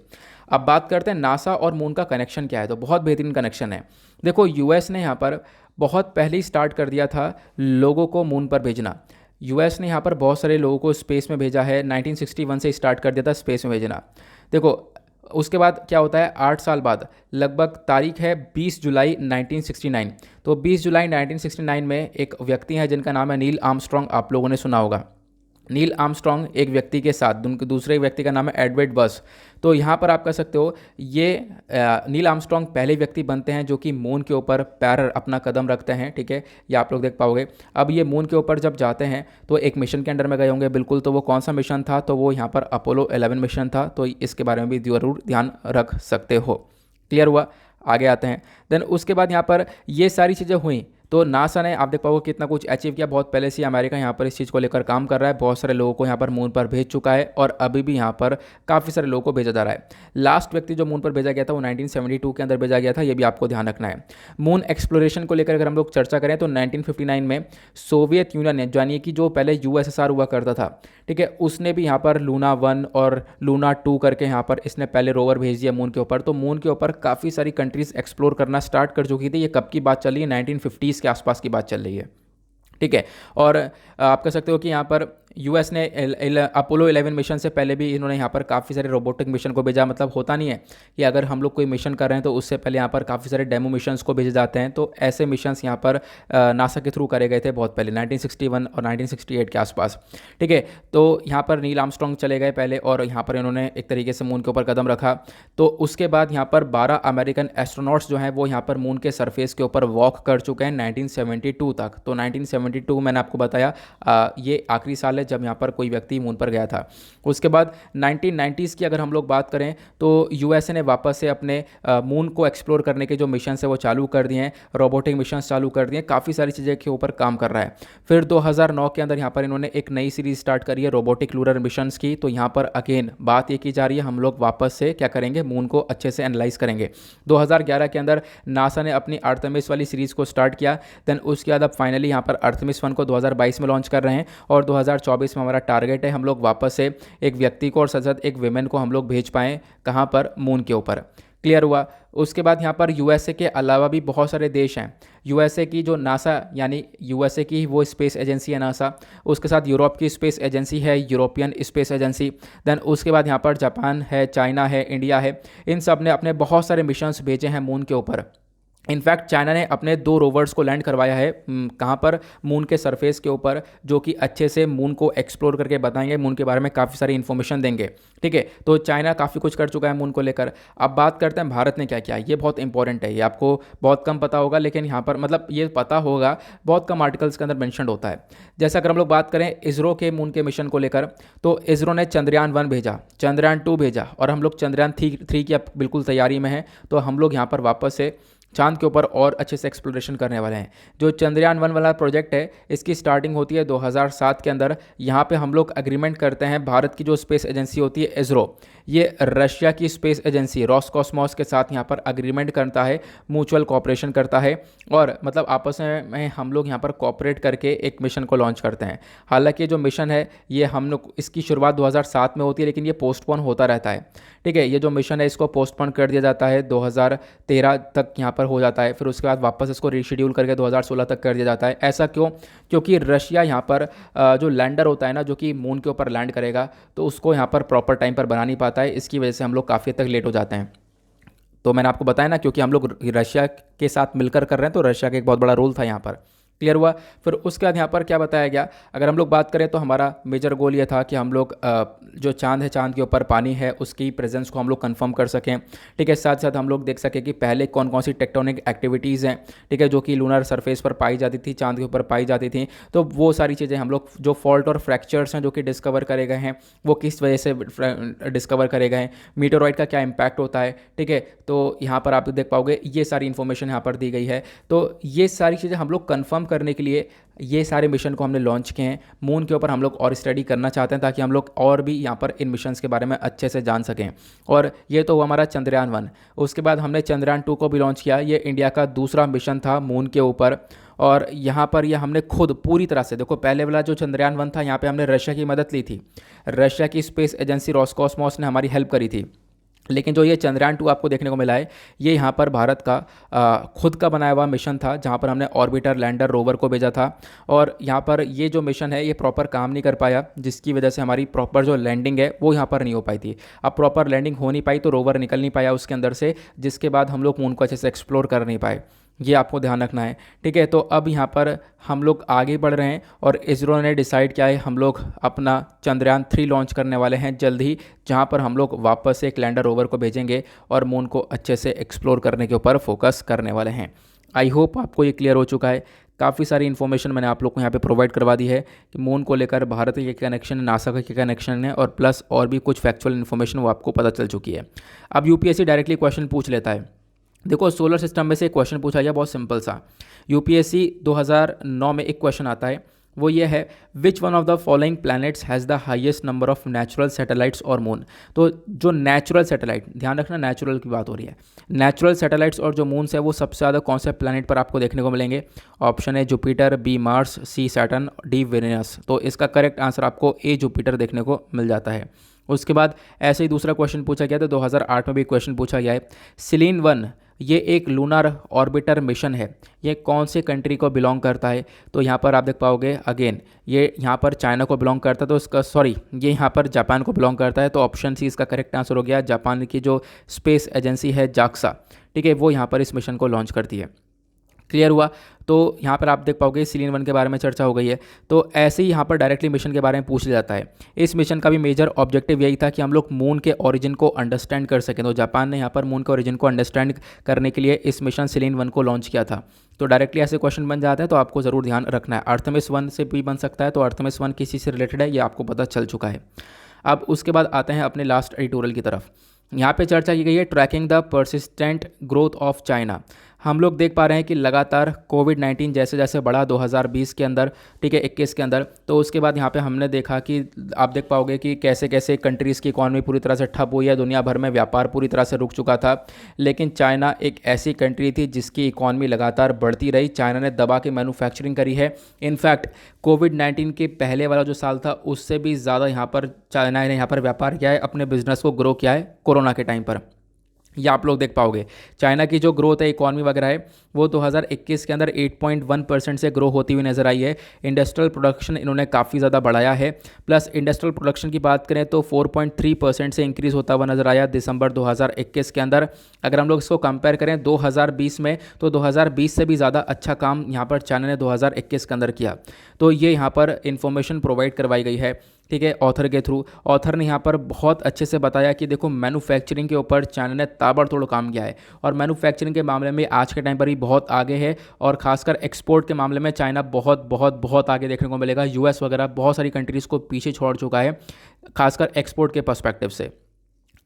अब बात करते हैं नासा और मून का कनेक्शन क्या है। तो बहुत बेहतरीन कनेक्शन है। देखो, यूएस ने यहाँ पर बहुत पहले ही स्टार्ट कर दिया था लोगों को मून पर भेजना। यूएस ने यहाँ पर बहुत सारे लोगों को स्पेस में भेजा है, 1961 से स्टार्ट कर दिया था स्पेस में भेजना। देखो, उसके बाद क्या होता है, 8 साल बाद, लगभग तारीख है 20 जुलाई 1969। तो 20 जुलाई 1969 में एक व्यक्ति है जिनका नाम है नील आर्मस्ट्रॉन्ग। आप लोगों ने सुना होगा। नील आर्मस्ट्रॉन्ग एक व्यक्ति के साथ दूसरे व्यक्ति का नाम है एडवर्ड बस। तो यहाँ पर आप कह सकते हो ये नील आर्मस्ट्रॉन्ग पहले व्यक्ति बनते हैं जो कि मून के ऊपर पैर अपना कदम रखते हैं, ठीक है। ये आप लोग देख पाओगे। अब ये मून के ऊपर जब जाते हैं तो एक मिशन के अंडर में गए होंगे, बिल्कुल। तो वो कौन सा मिशन था, तो वो यहाँ पर अपोलो 11 मिशन था। तो इसके बारे में भी ज़रूर ध्यान रख सकते हो। क्लियर हुआ। आगे आते हैं। देन उसके बाद यहाँ पर ये सारी चीज़ें हुई तो नासा ने, आप देख पाओगे, कितना कुछ अचीव किया। बहुत पहले से अमेरिका यहाँ पर इस चीज़ को लेकर काम कर रहा है। बहुत सारे लोगों को यहाँ पर मून पर भेज चुका है और अभी भी यहाँ पर काफ़ी सारे लोगों को भेजा जा रहा है। लास्ट व्यक्ति जो मून पर भेजा गया था वो 1972 के अंदर भेजा गया था। ये भी आपको ध्यान रखना है। मून एक्सप्लोरेशन को लेकर अगर हम लोग चर्चा करें तो 1959 में सोवियत यूनियन ने, यानी कि जो पहले USSR हुआ करता था, ठीक है, उसने भी यहाँ पर लूना 1 और लूना 2 करके यहाँ पर इसने पहले रोवर भेज दिया मून के ऊपर। तो मून के ऊपर काफ़ी सारी कंट्रीज़ एक्सप्लोर करना स्टार्ट कर चुकी थी। ये कब की बात चल रही है, 1950s के आसपास की बात चल रही है, ठीक है। और आप कह सकते हो कि यहाँ पर यूएस ने अपोलो 11 मिशन से पहले भी इन्होंने यहाँ पर काफ़ी सारे रोबोटिक मिशन को भेजा। मतलब होता नहीं है कि अगर हम लोग कोई मिशन कर रहे हैं तो उससे पहले यहाँ पर काफ़ी सारे डेमो मिशंस को भेजे जाते हैं। तो ऐसे मिशंस यहाँ पर नासा के थ्रू करे गए थे बहुत पहले, 1961 और 1968 के आसपास, ठीक है। तो यहाँ पर नील आर्मस्ट्रॉन्ग चले गए पहले और यहाँ पर इन्होंने एक तरीके से मून के ऊपर कदम रखा। तो उसके बाद यहाँ पर 12 अमेरिकन एस्ट्रोनॉट्स जो हैं वो यहाँ पर मून के सरफेस के ऊपर वॉक कर चुके हैं 1972 तक। तो 1972 मैंने आपको बताया ये आखिरी साल है जब यहाँ पर कोई व्यक्ति मून पर गया था। उसके बाद 1990s की अगर हम लोग बात करें तो यूएसए ने वापस से अपने मून को एक्सप्लोर करने के जो मिशन है वो चालू कर दिए हैं, रोबोटिक मिशन चालू कर दिए हैं, काफ़ी सारी चीज़ें के ऊपर काम कर रहा है। फिर 2009 के अंदर यहाँ पर इन्होंने एक नई सीरीज स्टार्ट करी है रोबोटिक लूनर मिशन की। तो यहाँ पर अगेन बात ये की जा रही है हम लोग वापस से क्या करेंगे, मून को अच्छे से एनालाइज करेंगे। 2011 के अंदर नासा ने अपनी आर्टेमिस वाली सीरीज़ को स्टार्ट किया। देन उसके बाद अब फाइनली यहाँ पर आर्टेमिस 1 को 2022 में लॉन्च कर रहे हैं और 2024 में हमारा टारगेट है हम लोग वापस से एक व्यक्ति को और साथ साथ एक विमेन को हम लोग भेज पाएँ कहाँ पर, मून के ऊपर। क्लियर हुआ। उसके बाद यहाँ पर यूएसए के अलावा भी बहुत सारे देश हैं। यूएसए की जो नासा यानी यूएसए की वो स्पेस एजेंसी है नासा, उसके साथ यूरोप की स्पेस एजेंसी है यूरोपियन स्पेस एजेंसी। देन उसके बाद यहाँ पर जापान है, चाइना है, इंडिया है। इन सब ने अपने बहुत सारे मिशंस भेजे हैं मून के ऊपर। इनफैक्ट चाइना ने अपने 2 रोवर्स को लैंड करवाया है कहाँ पर, मून के सरफेस के ऊपर, जो कि अच्छे से मून को एक्सप्लोर करके बताएंगे, मून के बारे में काफ़ी सारी इन्फॉर्मेशन देंगे, ठीक है। तो चाइना काफ़ी कुछ कर चुका है मून को लेकर। अब बात करते हैं भारत ने क्या किया। ये बहुत इंपॉर्टेंट है, ये आपको बहुत कम पता होगा, लेकिन यहाँ पर मतलब ये पता होगा, बहुत कम आर्टिकल्स के अंदर मेंशन होता है। जैसा अगर हम लोग बात करें इसरो के मून के मिशन को लेकर, तो इसरो ने चंद्रयान 1 भेजा, चंद्रयान 2 भेजा और हम लोग चंद्रयान 3 की अब बिल्कुल तैयारी में है। तो हम लोग यहाँ पर वापस से चांद के ऊपर और अच्छे से एक्सप्लोरेशन करने वाले हैं। जो चंद्रयान 1 वाला प्रोजेक्ट है, इसकी स्टार्टिंग होती है 2007 के अंदर। यहाँ पे हम लोग अग्रीमेंट करते हैं, भारत की जो स्पेस एजेंसी होती है इसरो, ये रशिया की स्पेस एजेंसी रोसकॉस्मोस के साथ यहाँ पर अग्रीमेंट करता है, म्यूचुअल कॉपरेशन करता है, और मतलब आपस में हम लोग यहाँ पर कॉपरेट करके एक मिशन को लॉन्च करते हैं। हालांकि जो मिशन है ये हम लोग, इसकी शुरुआत 2007 में होती है, लेकिन ये पोस्टपोन होता रहता है। ठीक है, ये जो मिशन है इसको पोस्टपोन कर दिया जाता है, 2013 तक यहाँ पर हो जाता है, फिर उसके बाद वापस इसको रीशेड्यूल करके 2016 तक कर दिया जाता है। ऐसा क्यों? क्योंकि रशिया यहाँ पर जो लैंडर होता है ना, जो कि मून के ऊपर लैंड करेगा, तो उसको यहाँ पर प्रॉपर टाइम पर बना नहीं पाता है। इसकी वजह से हम लोग काफ़ी तक लेट हो जाते हैं। तो मैंने आपको बताया ना, क्योंकि हम लोग रशिया के साथ मिलकर कर रहे हैं, तो रशिया का एक बहुत बड़ा रोल था यहाँ पर। क्लियर हुआ? फिर उसके बाद यहाँ पर क्या बताया गया, अगर हम लोग बात करें तो हमारा मेजर गोल ये था कि हम लोग जो चांद है, चांद के ऊपर पानी है, उसकी प्रेजेंस को हम लोग कंफर्म कर सकें। ठीक है, साथ साथ हम लोग देख सकें कि पहले कौन कौन सी टेक्टोनिक एक्टिविटीज़ हैं, ठीक है, जो कि लूनर सरफेस पर पाई जाती थी, चांद के ऊपर पाई जाती थी। तो वो सारी चीज़ें हम लोग, जो फॉल्ट और फ्रैक्चर्स हैं जो कि डिस्कवर करे गए हैं, वो किस वजह से डिस्कवर करे गए हैं, मीटेरॉइड का क्या इम्पैक्ट होता है। ठीक है, तो यहाँ पर आप देख पाओगे ये सारी इन्फॉर्मेशन यहाँ पर दी गई है। तो ये सारी चीज़ें हम लोग कंफर्म करने के लिए ये सारे मिशन को हमने लॉन्च किए हैं। मून के ऊपर हम लोग और स्टडी करना चाहते हैं, ताकि हम लोग और भी यहाँ पर इन मिशंस के बारे में अच्छे से जान सकें। और ये तो हुआ हमारा चंद्रयान 1। उसके बाद हमने चंद्रयान 2 को भी लॉन्च किया। ये इंडिया का दूसरा मिशन था मून के ऊपर, और यहाँ पर ये हमने खुद पूरी तरह से, देखो पहले वाला जो चंद्रयान 1 था, यहाँ पे हमने रशिया की मदद ली थी, रशिया की स्पेस एजेंसी रोसकॉस्मोस ने हमारी हेल्प करी थी। लेकिन जो ये चंद्रयान 2 आपको देखने को मिला है, ये यहाँ पर भारत का खुद का बनाया हुआ मिशन था, जहाँ पर हमने ऑर्बिटर, लैंडर, रोवर को भेजा था। और यहाँ पर ये जो मिशन है ये प्रॉपर काम नहीं कर पाया, जिसकी वजह से हमारी प्रॉपर जो लैंडिंग है वो यहाँ पर नहीं हो पाई थी। अब प्रॉपर लैंडिंग हो नहीं पाई तो रोवर निकल नहीं पाया उसके अंदर से, जिसके बाद हम लोग मून को अच्छे से एक्सप्लोर कर नहीं पाए। ये आपको ध्यान रखना है। ठीक है, तो अब यहाँ पर हम लोग आगे बढ़ रहे हैं, और इसरो ने डिसाइड किया है हम लोग अपना चंद्रयान 3 लॉन्च करने वाले हैं जल्द ही, जहाँ पर हम लोग वापस से एक लैंडर रोवर को भेजेंगे और मून को अच्छे से एक्सप्लोर करने के ऊपर फोकस करने वाले हैं। आई होप आपको ये क्लियर हो चुका है। काफ़ी सारी इन्फॉर्मेशन मैंने आप लोग को यहाँ पे प्रोवाइड करवा दी है कि मून को लेकर भारत के कनेक्शन, नासा का कनेक्शन है, और प्लस और भी कुछ फैक्चुअल इन्फॉर्मेशन वो आपको पता चल चुकी है। अब यूपीएससी डायरेक्टली क्वेश्चन पूछ लेता है। देखो, सोलर सिस्टम में से एक क्वेश्चन पूछा गया, बहुत सिंपल सा। यूपीएससी 2009 में एक क्वेश्चन आता है, वो ये है, विच one of the following planets has the highest number of natural satellites और मून। तो जो नेचुरल सैटेलाइट, ध्यान रखना नेचुरल की बात हो रही है, नेचुरल सैटेलाइट्स और जो मून्स है वो सबसे ज़्यादा कौन से प्लैनेट पर आपको देखने को मिलेंगे? ऑप्शन है जुपिटर, बी मार्स, सी सैटर्न, डी वेनस। तो इसका करेक्ट आंसर आपको ए जुपिटर देखने को मिल जाता है। उसके बाद ऐसे ही दूसरा क्वेश्चन पूछा गया था, 2008 में भी क्वेश्चन पूछा गया है। सेलिन 1 ये एक लूनर ऑर्बिटर मिशन है, ये कौन से कंट्री को बिलोंग करता है? तो यहाँ पर आप देख पाओगे, अगेन ये यहाँ पर चाइना को बिलोंग करता है, तो इसका ये यहाँ पर जापान को बिलोंग करता है। तो ऑप्शन सी इसका करेक्ट आंसर हो गया। जापान की जो स्पेस एजेंसी है जाक्सा, ठीक है, वो यहाँ पर इस मिशन को लॉन्च करती है। क्लियर हुआ? तो यहाँ पर आप देख पाओगे सेलिन 1 के बारे में चर्चा हो गई है। तो ऐसे ही यहाँ पर डायरेक्टली मिशन के बारे में पूछ लिया जाता है। इस मिशन का भी मेजर ऑब्जेक्टिव यही था कि हम लोग मून के ओरिजिन को अंडरस्टैंड कर सकें। तो जापान ने यहाँ पर मून के ओरिजिन को अंडरस्टैंड करने के लिए इस मिशन सेलिन 1 को लॉन्च किया था। तो डायरेक्टली ऐसे क्वेश्चन बन जाते हैं, तो आपको ज़रूर ध्यान रखना है। आर्थमिस 1 से भी बन सकता है, तो आर्थमिस 1 किसी से रिलेटेड है, ये आपको पता चल चुका है। अब उसके बाद आते हैं अपने लास्ट एडिटोरियल की तरफ। यहाँ पे चर्चा की गई है tracking the persistent growth of China. हम लोग देख पा रहे हैं कि लगातार कोविड-19 जैसे जैसे बढ़ा 2020 के अंदर, ठीक है, 21 के अंदर, तो उसके बाद यहाँ पे हमने देखा कि आप देख पाओगे कि कैसे कैसे कंट्रीज़ की इकॉनमी पूरी तरह से ठप हुई है, दुनिया भर में व्यापार पूरी तरह से रुक चुका था। लेकिन चाइना एक ऐसी कंट्री थी जिसकी इकॉनमी लगातार बढ़ती रही। चाइना ने दबा के मैन्युफैक्चरिंग करी है। इनफैक्ट कोविड-19 के पहले वाला जो साल था उससे भी ज़्यादा यहाँ पर चाइना ने यहाँ पर व्यापार किया है, अपने बिजनेस को ग्रो किया है कोरोना के टाइम पर। ये आप लोग देख पाओगे चाइना की जो ग्रोथ है, इकॉनमी वगैरह है, वो 2021 के अंदर 8.1% से ग्रो होती हुई नजर आई है। इंडस्ट्रियल प्रोडक्शन इन्होंने काफ़ी ज़्यादा बढ़ाया है। प्लस इंडस्ट्रियल प्रोडक्शन की बात करें तो 4.3% से इंक्रीज़ होता हुआ नजर आया दिसंबर 2021 के अंदर। अगर हम लोग इसको कंपेयर करें 2020 में, तो 2020 से भी ज़्यादा अच्छा काम यहाँ पर चाइना ने 2021 के अंदर किया। तो ये यहाँ पर इंफॉर्मेशन प्रोवाइड करवाई गई है, ठीक है, ऑथर के थ्रू। ऑथर ने यहाँ पर बहुत अच्छे से बताया कि देखो मैन्युफैक्चरिंग के ऊपर चाइना ने ताबड़तोड़ काम किया है, और मैन्युफैक्चरिंग के मामले में आज के टाइम पर ही बहुत आगे है, और खासकर एक्सपोर्ट के मामले में चाइना बहुत बहुत बहुत आगे देखने को मिलेगा। यूएस वगैरह बहुत सारी कंट्रीज़ को पीछे छोड़ चुका है, खासकर एक्सपोर्ट के पर्सपेक्टिव से।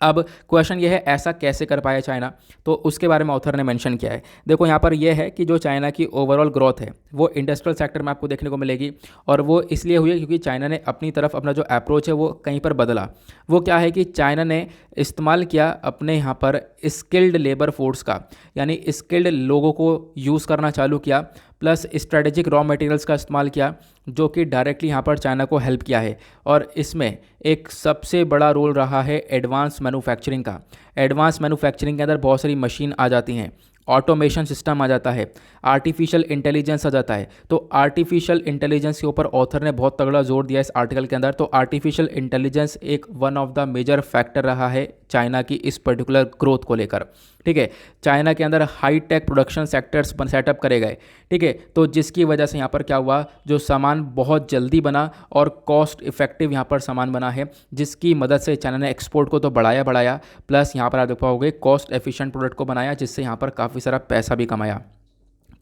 अब क्वेश्चन ये है ऐसा कैसे कर पाया चाइना, तो उसके बारे में ऑथर ने मेंशन किया है। देखो यहाँ पर यह है कि जो चाइना की ओवरऑल ग्रोथ है वो इंडस्ट्रियल सेक्टर में आपको देखने को मिलेगी, और वो इसलिए हुई है क्योंकि चाइना ने अपनी तरफ अपना जो अप्रोच है वो कहीं पर बदला। वो क्या है कि चाइना ने इस्तेमाल किया अपने यहाँ पर स्किल्ड लेबर फोर्स का, यानी स्किल्ड लोगों को यूज़ करना चालू किया, प्लस स्ट्रेटेजिक रॉ मटेरियल्स का इस्तेमाल किया, जो कि डायरेक्टली यहाँ पर चाइना को हेल्प किया है। और इसमें एक सबसे बड़ा रोल रहा है एडवांस मैन्युफैक्चरिंग का। एडवांस मैन्युफैक्चरिंग के अंदर बहुत सारी मशीन आ जाती हैं, ऑटोमेशन सिस्टम आ जाता है, आर्टिफिशियल इंटेलिजेंस आ जाता है। तो आर्टिफिशियल इंटेलिजेंस के ऊपर ऑथर ने बहुत तगड़ा जोर दिया इस आर्टिकल के अंदर। तो आर्टिफिशियल इंटेलिजेंस एक one of the major factor रहा है चाइना की इस पर्टिकुलर ग्रोथ को लेकर। ठीक है, चाइना के अंदर high tech production sectors setup करे गए। ठीक है, तो जिसकी वजह से यहाँ पर क्या हुआ, जो सामान बहुत जल्दी बना और कॉस्ट इफेक्टिव यहाँ पर सामान बना है, जिसकी मदद से चाइना ने एक्सपोर्ट को तो बढ़ाया, प्लस यहाँ पर आप देख पाओगे कॉस्ट एफिशिएंट प्रोडक्ट को बनाया, जिससे यहाँ पर काफ़ी सारा पैसा भी कमाया।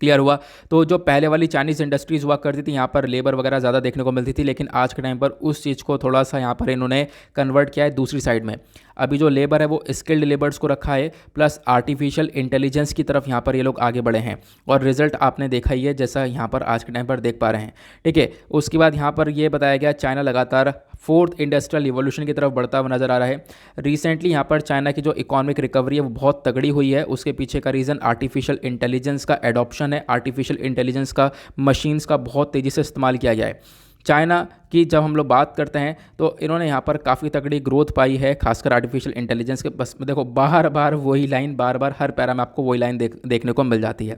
क्लियर हुआ। तो जो पहले वाली चाइनीज़ इंडस्ट्रीज़ हुआ करती थी, यहाँ पर लेबर वगैरह ज़्यादा देखने को मिलती थी, लेकिन आज के टाइम पर उस चीज़ को थोड़ा सा यहाँ पर इन्होंने कन्वर्ट किया है दूसरी साइड में। अभी जो लेबर है वो स्किल्ड लेबर्स को रखा है, प्लस आर्टिफिशियल इंटेलिजेंस की तरफ यहाँ पर ये लोग आगे बढ़े हैं, और रिजल्ट आपने देखा ही है जैसा यहाँ पर आज के टाइम पर देख पा रहे हैं। ठीक है, उसके बाद यहाँ पर ये बताया गया चाइना लगातार फोर्थ इंडस्ट्रियल रिवॉल्यूशन की तरफ बढ़ता हुआ नजर आ रहा है। रिसेंटली यहाँ पर चाइना की जो इकोनॉमिक रिकवरी है वो बहुत तगड़ी हुई है। उसके पीछे का रीज़न आर्टिफिशियल इंटेलिजेंस का एडॉप्शन है। आर्टिफिशियल इंटेलिजेंस का मशीन्स का बहुत तेज़ी से इस्तेमाल किया गया है। चाइना की जब हम लोग बात करते हैं तो इन्होंने यहाँ पर काफ़ी तगड़ी ग्रोथ पाई है, खासकर आर्टिफिशियल इंटेलिजेंस के। बस देखो बार बार वही लाइन, बार बार हर पैरा में आपको वही लाइन देखने को मिल जाती है।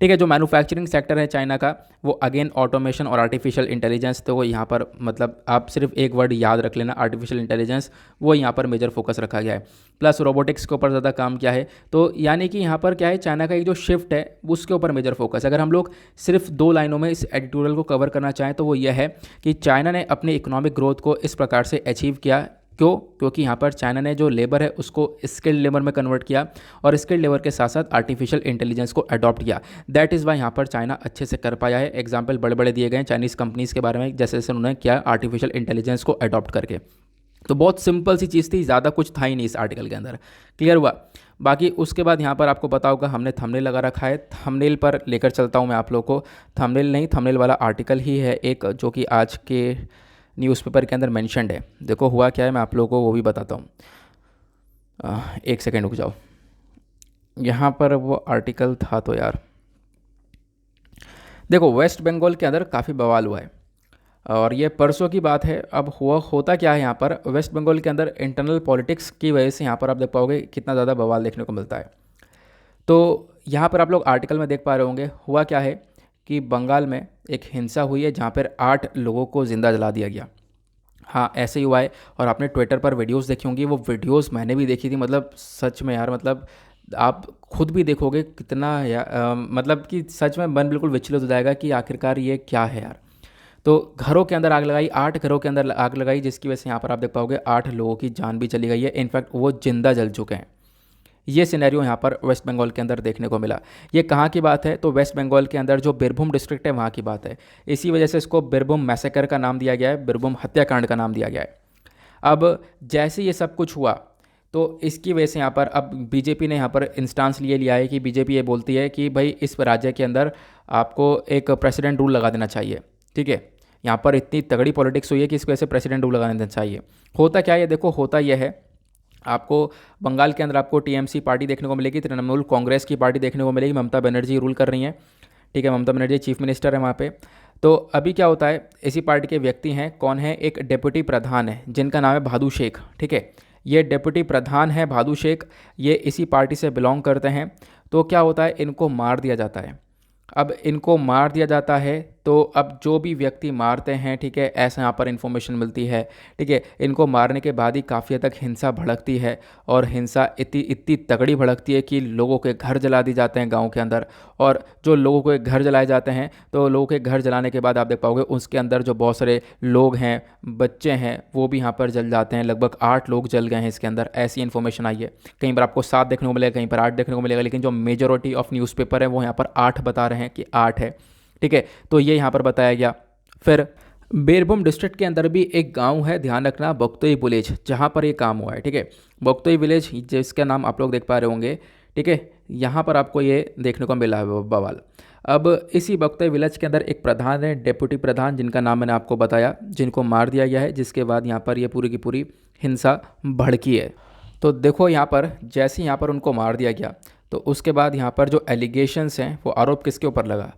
ठीक है, जो मैन्युफैक्चरिंग सेक्टर है चाइना का वो अगेन ऑटोमेशन और आर्टिफिशियल इंटेलिजेंस। तो वो यहाँ पर मतलब आप सिर्फ एक वर्ड याद रख लेना, आर्टिफिशियल इंटेलिजेंस, वो यहाँ पर मेजर फोकस रखा गया है। प्लस रोबोटिक्स के ऊपर ज़्यादा काम किया है। तो यानी कि यहाँ पर क्या है, चाइना का एक जो शिफ्ट है उसके ऊपर मेजर फोकस। अगर हम लोग सिर्फ 2 लाइनों में इस एडिटोरियल को कवर करना चाहें तो वो यह है कि चाइना ने अपनी इकोनॉमिक ग्रोथ को इस प्रकार से अचीव किया। क्यों? क्योंकि यहाँ पर चाइना ने जो लेबर है उसको स्किल्ड लेबर में कन्वर्ट किया, और स्किल्ड लेबर के साथ साथ आर्टिफिशियल इंटेलिजेंस को अडॉप्ट किया। दैट इज़ वाई यहाँ पर चाइना अच्छे से कर पाया है। एग्जाम्पल बड़े बड़े दिए गए चाइनीज़ कंपनीज़ के बारे में, जैसे जैसे उन्होंने किया आर्टिफिशियल इंटेलिजेंस को अडॉप्ट करके। तो बहुत सिंपल सी चीज़ थी, ज़्यादा कुछ था ही नहीं इस आर्टिकल के अंदर। क्लियर हुआ। बाकी उसके बाद यहाँ पर आपको पता होगा हमने थंबनेल लगा रखा है, थंबनेल पर लेकर चलता हूँ मैं आप लोगों को। थंबनेल नहीं, थंबनेल वाला आर्टिकल ही है एक, जो कि आज के न्यूज़पेपर के अंदर मेंशन्ड है। देखो हुआ क्या है, मैं आप लोगों को वो भी बताता हूँ। एक सेकेंड रुक जाओ, यहाँ पर वो आर्टिकल था तो यार। देखो वेस्ट बंगाल के अंदर काफ़ी बवाल हुआ है, और ये परसों की बात है। अब होता क्या है, यहाँ पर वेस्ट बंगाल के अंदर इंटरनल पॉलिटिक्स की वजह से यहाँ पर आप देख पाओगे कितना ज़्यादा बवाल देखने को मिलता है। तो यहाँ पर आप लोग आर्टिकल में देख पा रहे होंगे हुआ क्या है कि बंगाल में एक हिंसा हुई है जहाँ पर 8 लोगों को ज़िंदा जला दिया गया। हाँ ऐसे ही हुआ है, और आपने ट्विटर पर वीडियोस देखी होंगी, वो वीडियोस मैंने भी देखी थी। मतलब सच में यार, मतलब आप खुद भी देखोगे कितना मतलब कि सच में मन बिल्कुल विचलित हो जाएगा कि आखिरकार ये क्या है यार। तो घरों के अंदर आग लगाई, 8 घरों के अंदर आग लगाई, जिसकी वजह से यहाँ पर आप देख पाओगे 8 लोगों की जान भी चली गई है। इनफैक्ट वो जिंदा जल चुके हैं। ये सिनेरियो यहाँ पर वेस्ट बंगाल के अंदर देखने को मिला। ये कहाँ की बात है, तो वेस्ट बंगाल के अंदर जो बीरभूम डिस्ट्रिक्ट है वहाँ की बात है। इसी वजह से इसको बीरभूम मैसेकर का नाम दिया गया है, बीरभूम हत्याकांड का नाम दिया गया है। अब जैसे ये सब कुछ हुआ तो इसकी वजह से यहाँ पर अब बीजेपी ने यहाँ पर इंस्टांस लिए लिया है कि बीजेपी ये बोलती है कि भाई इस राज्य के अंदर आपको एक प्रेसिडेंट रूल लगा देना चाहिए। ठीक है, यहाँ पर इतनी तगड़ी पॉलिटिक्स हुई है कि इसको ऐसे प्रेसिडेंट रूल लगा देना चाहिए। होता क्या है, देखो होता यह है, आपको बंगाल के अंदर आपको टीएमसी पार्टी देखने को मिलेगी, तृणमूल कांग्रेस की पार्टी देखने को मिलेगी। ममता बनर्जी रूल कर रही हैं। ठीक है, ममता बनर्जी चीफ मिनिस्टर है वहाँ पे। तो अभी क्या होता है, इसी पार्टी के व्यक्ति हैं, कौन है, एक डेप्यूटी प्रधान है जिनका नाम है भादु शेख। ठीक है, ये डेप्यूटी प्रधान है भादु शेख, ये इसी पार्टी से बिलोंग करते हैं। तो क्या होता है, इनको मार दिया जाता है। अब इनको मार दिया जाता है तो अब जो भी व्यक्ति मारते हैं, ठीक है, ऐसा यहाँ पर इन्फॉर्मेशन मिलती है। ठीक है, इनको मारने के बाद ही काफ़ी हद तक हिंसा भड़कती है, और हिंसा इतनी तगड़ी भड़कती है कि लोगों के घर जला दिए जाते हैं गांव के अंदर। और जो लोगों के घर जलाए जाते हैं, तो लोगों के घर जलाने के बाद आप देख पाओगे उसके अंदर जो बहुत सारे लोग हैं, बच्चे हैं, वो भी यहाँ पर जल जाते हैं। लगभग 8 लोग जल गए हैं इसके अंदर, ऐसी इन्फॉर्मेशन आई है। कहीं पर आपको 7 देखने को मिलेगा, कहीं पर 8 देखने को मिलेगा, लेकिन जो मेजॉरिटी ऑफ न्यूज़पेपर है वो यहाँ पर 8 बता रहे हैं कि 8 है। ठीक है, तो ये यहाँ पर बताया गया। फिर बीरभूम डिस्ट्रिक्ट के अंदर भी एक गांव है, ध्यान रखना, बगतोई विलेज, जहां पर ये काम हुआ है। ठीक है, बगतोई विलेज जिसका नाम आप लोग देख पा रहे होंगे। ठीक है, यहाँ पर आपको ये देखने को मिला है बवाल। अब इसी बगतोई विलेज के अंदर एक प्रधान है, डेप्यूटी प्रधान, जिनका नाम मैंने आपको बताया, जिनको मार दिया गया है, जिसके बाद यहाँ पर ये पूरी की पूरी हिंसा भड़की है। तो देखो यहाँ पर जैसे यहाँ पर उनको मार दिया गया, तो उसके बाद यहाँ पर जो एलिगेशंस हैं वो आरोप किसके ऊपर लगा,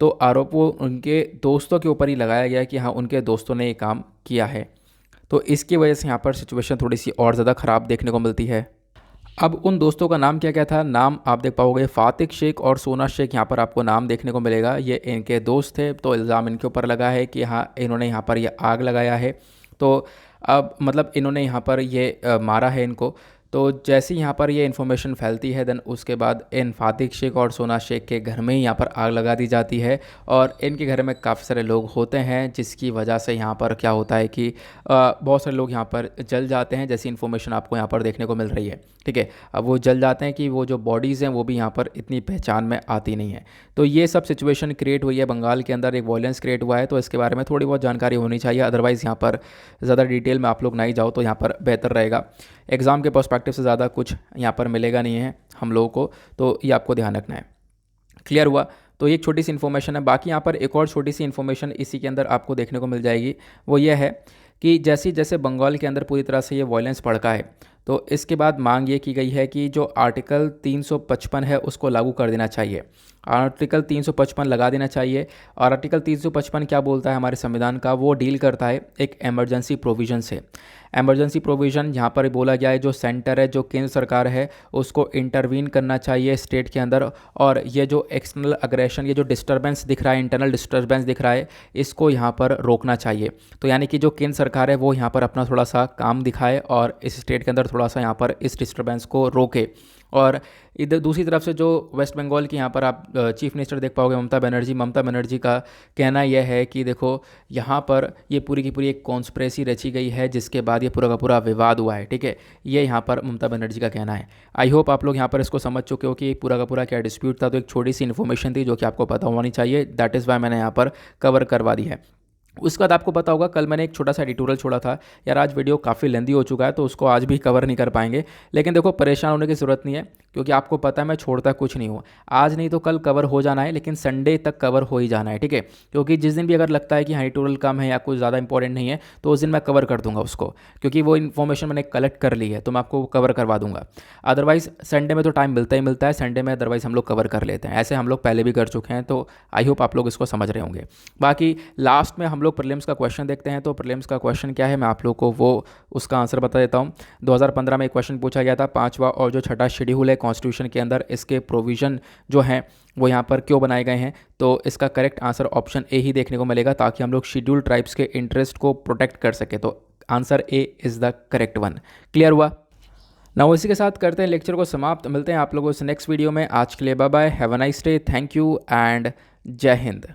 तो आरोप वो उनके दोस्तों के ऊपर ही लगाया गया कि हाँ उनके दोस्तों ने ये काम किया है। तो इसकी वजह से यहाँ पर सिचुएशन थोड़ी सी और ज़्यादा ख़राब देखने को मिलती है। अब उन दोस्तों का नाम क्या क्या था, नाम आप देख पाओगे, फातिक शेख और सोना शेख, यहाँ पर आपको नाम देखने को मिलेगा। ये इनके दोस्त थे, तो इल्ज़ाम इनके ऊपर लगा है कि हाँ इन्होंने यहाँ पर ये आग लगाया है। तो अब मतलब इन्होंने यहाँ पर ये मारा है इनको। तो जैसे ही यहाँ पर ये इन्फॉर्मेशन फैलती है, देन उसके बाद इन फातिक शेख और सोना शेख के घर में ही यहाँ पर आग लगा दी जाती है। और इनके घर में काफ़ी सारे लोग होते हैं, जिसकी वजह से यहाँ पर क्या होता है कि बहुत सारे लोग यहाँ पर जल जाते हैं, जैसी इन्फॉर्मेशन आपको यहाँ पर देखने को मिल रही है। ठीक है, अब वो जल जाते हैं कि वो जो बॉडीज़ हैं वो भी यहाँ पर इतनी पहचान में आती नहीं है। तो ये सब सिचुएशन क्रिएट हुई है बंगाल के अंदर, एक वॉयलेंस क्रिएट हुआ है। तो इसके बारे में थोड़ी बहुत जानकारी होनी चाहिए, अदरवाइज़ यहाँ पर ज़्यादा डिटेल में आप लोग नहीं जाओ तो यहाँ पर बेहतर रहेगा। एग्ज़ाम के पर्सपेक्टिव से ज़्यादा कुछ यहाँ पर मिलेगा नहीं है हम लोगों को, तो ये आपको ध्यान रखना है। क्लियर हुआ? तो ये एक छोटी सी इन्फॉर्मेशन है। बाकी यहाँ पर एक और छोटी सी इन्फॉर्मेशन इसी के अंदर आपको देखने को मिल जाएगी, वो ये है कि जैसे जैसे बंगाल के अंदर पूरी तरह से ये वायलेंस भड़का है, तो इसके बाद मांग ये की गई है कि जो आर्टिकल 355 है उसको लागू कर देना चाहिए। आर्टिकल 355 लगा देना चाहिए। और आर्टिकल 355 क्या बोलता है हमारे संविधान का, वो डील करता है एक एमरजेंसी प्रोविज़न से। एमरजेंसी प्रोविज़न यहाँ पर बोला गया है, जो सेंटर है, जो केंद्र सरकार है, उसको इंटरवीन करना चाहिए स्टेट के अंदर। और ये जो एक्सटर्नल अग्रेशन, ये जो डिस्टर्बेंस दिख रहा है, इंटरनल डिस्टर्बेंस दिख रहा है, इसको यहाँ पर रोकना चाहिए। तो यानी कि जो केंद्र सरकार है वो यहाँ पर अपना थोड़ा सा काम दिखाए और इस स्टेट के अंदर थोड़ा सा यहाँ पर इस डिस्टर्बेंस को रोके। और इधर दूसरी तरफ से जो वेस्ट बंगाल की यहाँ पर आप चीफ मिनिस्टर देख पाओगे, ममता बनर्जी का कहना यह है कि देखो यहाँ पर ये पूरी की पूरी एक कॉन्स्पिरेसी रची गई है, जिसके बाद ये पूरा का पूरा विवाद हुआ है। ठीक है, ये यहाँ पर ममता बनर्जी का कहना है। आई होप आप लोग यहाँ पर इसको समझ चुके हो कि पूरा का पूरा क्या डिस्प्यूट था। तो एक छोटी सी इन्फॉर्मेशन थी जो कि आपको पता होनी चाहिए, दैट इज़ वाई मैंने यहाँ पर कवर करवा दी है। उसके बाद आपको पता होगा, कल मैंने एक छोटा सा एडिटोरियल छोड़ा था यार, आज वीडियो काफ़ी लेंदी हो चुका है तो उसको आज भी कवर नहीं कर पाएंगे। लेकिन देखो परेशान होने की ज़रूरत नहीं है, क्योंकि आपको पता है मैं छोड़ता कुछ नहीं हूँ। आज नहीं तो कल कवर हो जाना है, लेकिन संडे तक कवर हो ही जाना है। ठीक है, क्योंकि जिस दिन भी अगर लगता है कि हाँ एडिटोरियल कम है या कुछ ज़्यादा इंपॉर्टेंट नहीं है, तो उस दिन मैं कवर कर दूंगा उसको, क्योंकि वो इन्फॉर्मेशन मैंने कलेक्ट कर ली है, तो मैं आपको कवर करवा दूंगा। अदरवाइज़ संडे में तो टाइम मिलता ही मिलता है, संडे में अदरवाइज़ हम लोग कवर कर लेते हैं, ऐसे हम लोग पहले भी कर चुके हैं। तो आई होप आप लोग इसको समझ रहे होंगे। बाकी लास्ट में हम लोग प्रीलिम्स का क्वेश्चन देखते हैं। तो प्रीलिम्स का क्वेश्चन क्या है, मैं आप लोग को वो उसका आंसर बता देता हूँ। 2015 में एक क्वेश्चन पूछा गया था, पांचवा और जो छठा शेड्यूल है कॉन्स्टिट्यूशन के अंदर, इसके प्रोविज़न जो हैं वो यहाँ पर क्यों बनाए गए हैं। तो इसका करेक्ट आंसर ऑप्शन ए ही देखने को मिलेगा, ताकि हम लोग शेड्यूल ट्राइब्स के इंटरेस्ट को प्रोटेक्ट कर सके। तो answer A is the correct one. Clear हुआ ना? इसी के साथ करते हैं लेक्चर को समाप्त। मिलते हैं आप लोगों से नेक्स्ट वीडियो में। आज के लिए bye bye, have a nice day, thank you and Jai Hind.